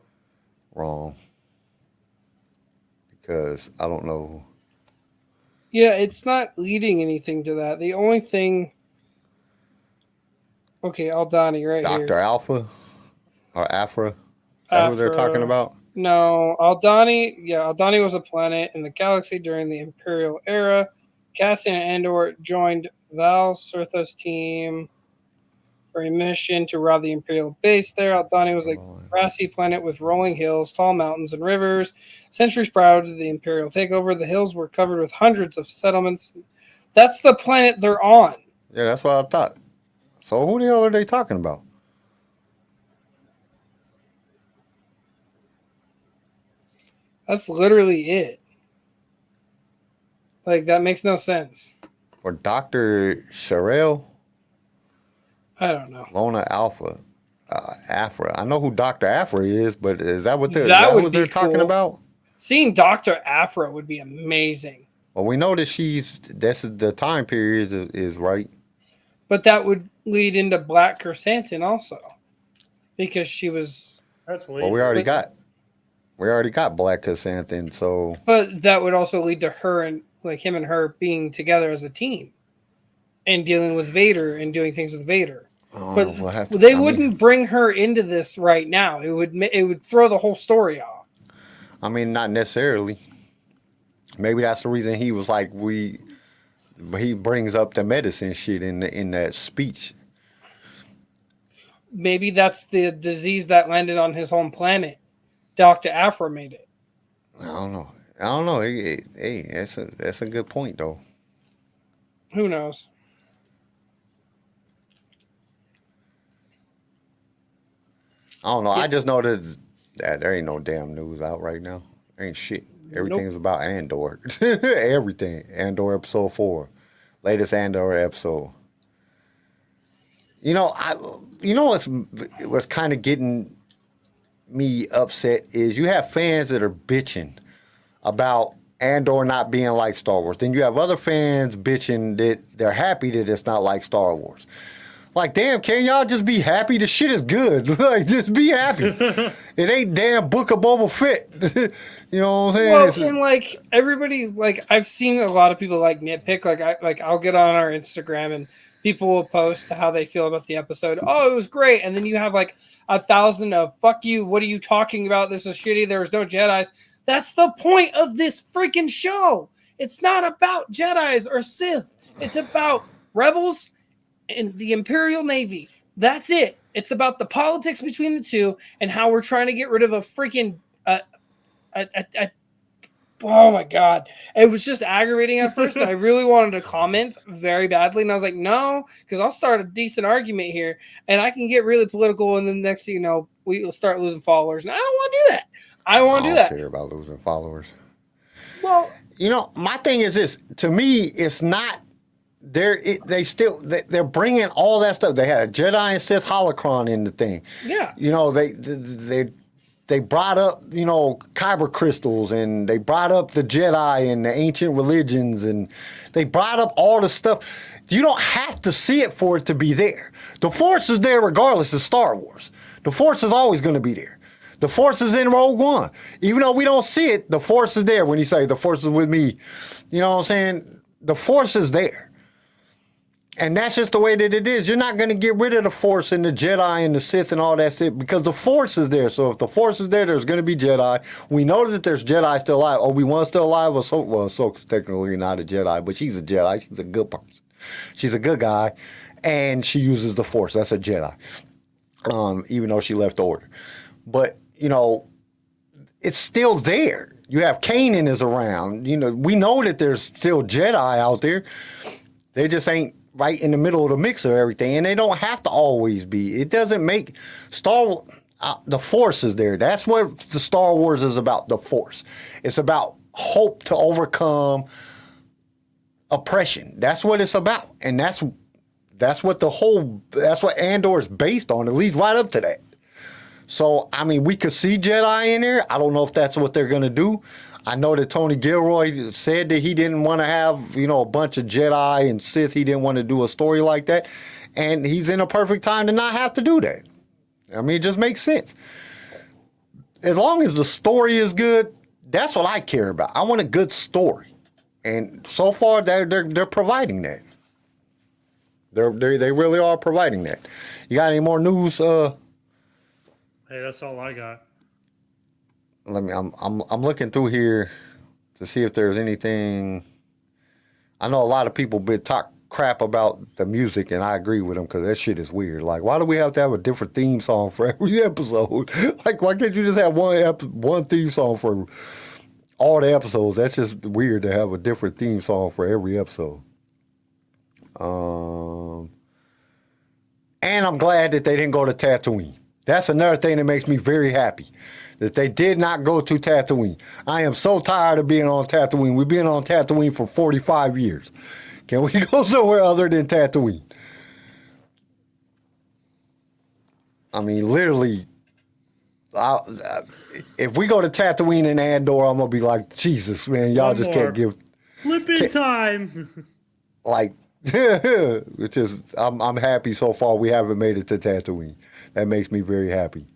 wrong because I don't know. Yeah, it's not leading anything to that. The only thing. Okay, Aldani right here. Dr. Alpha or Afra? Is that who they're talking about? No, Aldani. Yeah, Aldani was a planet in the galaxy during the Imperial era. Cassian and Andor joined Val Surtha's team for a mission to rob the Imperial base there. Aldhani was a grassy planet with rolling hills, tall mountains, and rivers. Centuries prior to the Imperial takeover, the hills were covered with hundreds of settlements. That's the planet they're on. Yeah, that's what I thought. So who the hell are they talking about? That's literally it. Like, that makes no sense. Or Dr. Sherelle? I don't know. Lona Alpha. Afra. I know who Dr. Afra is, but is that what they're talking about? Seeing Dr. Afra would be amazing. Well, we know that that's the time period is right. But that would lead into Black Chrysanthemum also. Because she was... That's late. Well, we already got Black Chrysanthemum, so... But that would also lead to her and, like, him and her being together as a team. And dealing with Vader and doing things with Vader. But they wouldn't bring her into this right now. It would throw the whole story off. I mean, not necessarily. Maybe that's the reason he was like, he brings up the medicine shit in that speech. Maybe that's the disease that landed on his home planet. Dr. Afra made it. I don't know. Hey, that's a good point, though. Who knows? I don't know. I just know that there ain't no damn news out right now. Ain't shit. Everything's about Andor. Everything. Andor episode 4. Latest Andor episode. What's kind of getting me upset is you have fans that are bitching about Andor not being like Star Wars. Then you have other fans bitching that they're happy that it's not like Star Wars. Like, damn, can y'all just be happy? The shit is good. Like, just be happy. It ain't damn Book of Boba Fett. You know what I'm saying? Well, and like everybody's like, I've seen a lot of people like nitpick. I'll get on our Instagram and people will post how they feel about the episode. Oh, it was great. And then you have like 1,000 of fuck you. What are you talking about? This is shitty. There was no Jedis. That's the point of this freaking show. It's not about Jedis or Sith. It's about rebels and the Imperial Navy. That's it. It's about the politics between the two and how we're trying to get rid of a freaking oh my god. It was just aggravating at first, and I really wanted to comment very badly, and I was like, no, because I'll start a decent argument here, and I can get really political, and then next thing you know, we'll start losing followers, and I don't want to do that. I don't want to do that. I don't care about losing followers. Well, my thing is this. To me, it's not... They're bringing all that stuff. They had a Jedi and Sith holocron in the thing. Yeah. They brought up, kyber crystals, and they brought up the Jedi and the ancient religions, and they brought up all the stuff. You don't have to see it for it to be there. The Force is there regardless of Star Wars. The Force is always going to be there. The Force is in Rogue One. Even though we don't see it, the Force is there when you say the Force is with me. You know what I'm saying? The Force is there. And that's just the way that it is. You're not going to get rid of the Force and the Jedi and the Sith and all that shit because the Force is there. So if the Force is there, there's going to be Jedi. We know that there's Jedi still alive. Obi-Wan still alive. Ahsoka's technically not a Jedi, but she's a Jedi. She's a good person. She's a good guy. And she uses the Force. That's a Jedi. Even though she left the Order. But, it's still there. You have Kanan is around. We know that there's still Jedi out there. They just ain't right in the middle of the mix of everything, and they don't have to always be. It doesn't make the Force is there. That's what the Star Wars is about, the Force. It's about hope to overcome oppression. That's what it's about, and that's what Andor is based on. It leads right up to that. So, we could see Jedi in there. I don't know if that's what they're going to do. I know that Tony Gilroy said that he didn't want to have, a bunch of Jedi and Sith. He didn't want to do a story like that. And he's in a perfect time to not have to do that. It just makes sense. As long as the story is good, that's what I care about. I want a good story. And so far, they're providing that. They really are providing that. You got any more news? Hey, that's all I got. I'm looking through here to see if there's anything. I know a lot of people been crap about the music, and I agree with him because that shit is weird. Like, why do we have to have a different theme song for every episode? Like, why can't you just have one theme song for all the episodes? That's just weird to have a different theme song for every episode. And I'm glad that they didn't go to Tatooine. That's another thing that makes me very happy, that they did not go to Tatooine. I am so tired of being on Tatooine. We've been on Tatooine for 45 years. Can we go somewhere other than Tatooine? I mean, literally, if we go to Tatooine and Andor, I'm going to be like, Jesus, man, y'all just can't give... Flipping time. Like, which is, I'm happy so far we haven't made it to Tatooine. That makes me very happy.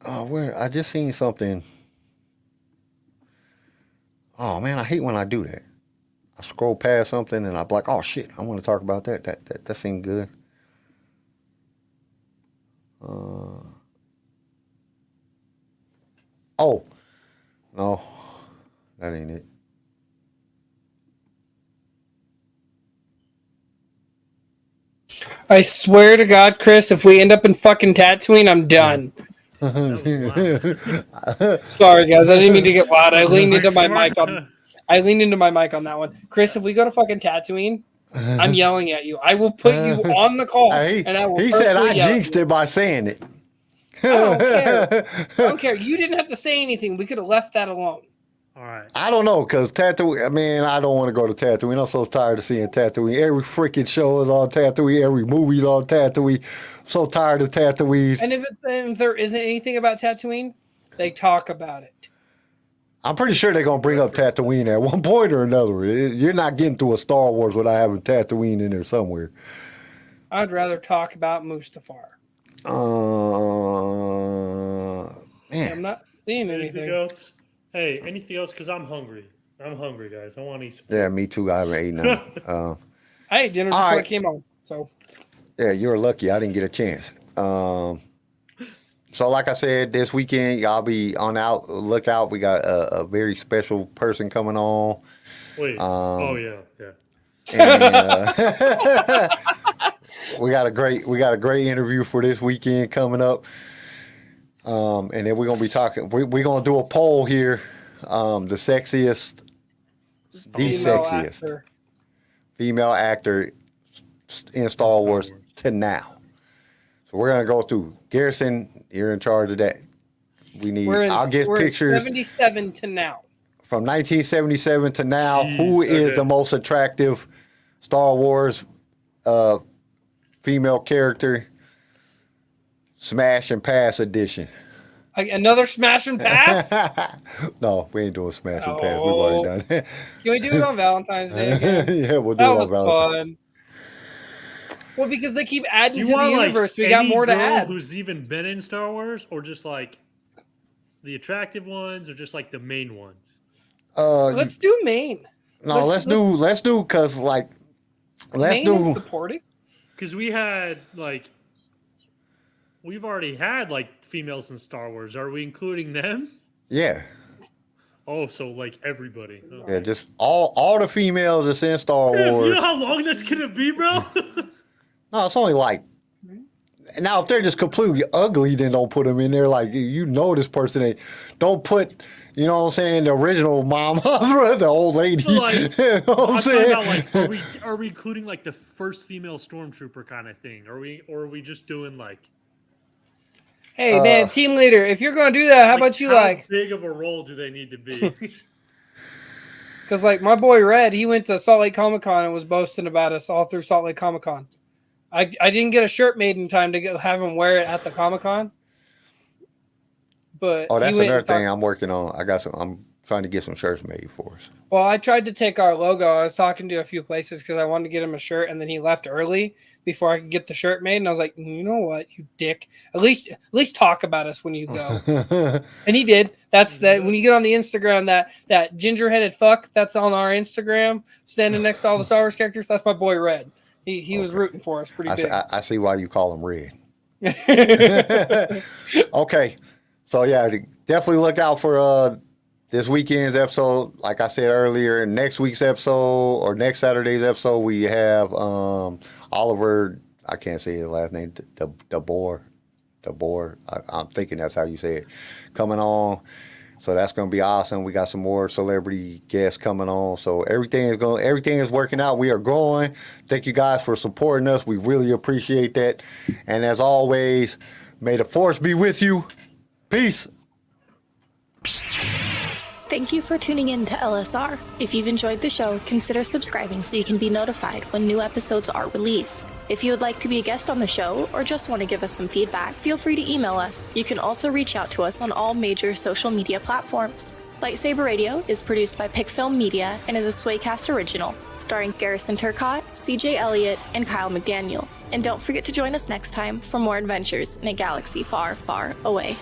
Oh, where I just seen something. Oh man, I hate when I do that. I scroll past something and I'm like, oh shit, I want to talk about that. That seemed good. Oh, no, that ain't it. I swear to God, Chris, if we end up in fucking Tatooine, I'm done. Sorry, guys, I didn't mean to get loud. I leaned into my mic on that one. Chris, if we go to fucking Tatooine, I'm yelling at you. I will put you on the call, and I will. He said I jinxed it by saying it. I don't care. I don't care. You didn't have to say anything. We could have left that alone. All right. I don't know, because Tatooine, I mean, I don't want to go to Tatooine. I'm so tired of seeing Tatooine. Every freaking show is on Tatooine. Every movie's on Tatooine. I'm so tired of Tatooine. And if there isn't anything about Tatooine, they talk about it. I'm pretty sure they're going to bring up Tatooine at one point or another. You're not getting through a Star Wars without having Tatooine in there somewhere. I'd rather talk about Mustafar. Man. I'm not seeing anything else? Hey, anything else? Because I'm hungry. I'm hungry, guys. I want to eat some food. Yeah, me too. I haven't eaten nothing. I ate dinner before I came home. So yeah, you're lucky. I didn't get a chance. So like I said, this weekend, y'all be on look out. We got a very special person coming on. Wait. Yeah. And, we got a great interview for this weekend coming up. And then we're gonna be talking. We're gonna do a poll here. The sexiest female actor in Star Wars to now. So we're gonna go through. Garrison, you're in charge of that. I'll get pictures. 77 to now. From 1977 to now, who is the most attractive Star Wars female character? Smash and pass edition. Like another smash and pass? No, we ain't doing smash and pass. We've already done it. Can we do it on Valentine's Day again? Yeah, we'll do it on Valentine's. That was fun. Well, because they keep adding to the universe. We got more to add. Who's even been in Star Wars, or just like the attractive ones, or just like the main ones? Let's do main. No, let's do because like let's do supporting. Because we've already had like females in Star Wars. Are we including them? Yeah. Oh, so like everybody. Okay. Yeah, just all the females that's in Star Wars. You know how long that's gonna be, bro? No, it's only like. Now, if they're just completely ugly, then don't put them in there. Like, this person ain't. Don't put, you know what I'm saying, the original mom, the old lady. Like, you know what I'm saying? About, like, are we including like the first female stormtrooper kind of thing? Or are we just doing like? Hey man, team leader, if you're gonna do that, how about you how big of a role do they need to be? Because like my boy Red, he went to Salt Lake Comic Con and was boasting about us all through Salt Lake Comic Con. I didn't get a shirt made in time to have him wear it at the Comic Con. But that's another thing I'm working on. I'm trying to get some shirts made for us. Well, I tried to take our logo. I was talking to a few places because I wanted to get him a shirt, and then he left early before I could get the shirt made. And I was like, you know what, you dick? At least talk about us when you go. And he did. That's that. When you get on the Instagram, that ginger-headed fuck that's on our Instagram, standing next to all the Star Wars characters. That's my boy Red. He was rooting for us pretty big. I see why you call him Red. Okay, so yeah, definitely look out for this weekend's episode, like I said earlier, next week's episode or next Saturday's episode, we have Oliver. I can't say his last name. The Boar. I'm thinking that's how you say it. Coming on. So that's going to be awesome. We got some more celebrity guests coming on. So everything is working out. We are growing. Thank you guys for supporting us. We really appreciate that. And as always, may the force be with you. Peace. Thank you for tuning in to LSR. If you've enjoyed the show, consider subscribing so you can be notified when new episodes are released. If you would like to be a guest on the show or just want to give us some feedback, feel free to email us. You can also reach out to us on all major social media platforms. LightSaber Radio is produced by PicFilm Media and is a Swaycast original, starring Garrison Turcotte, CJ Elliott, and Kyle McDaniel. And don't forget to join us next time for more adventures in a galaxy far, far away.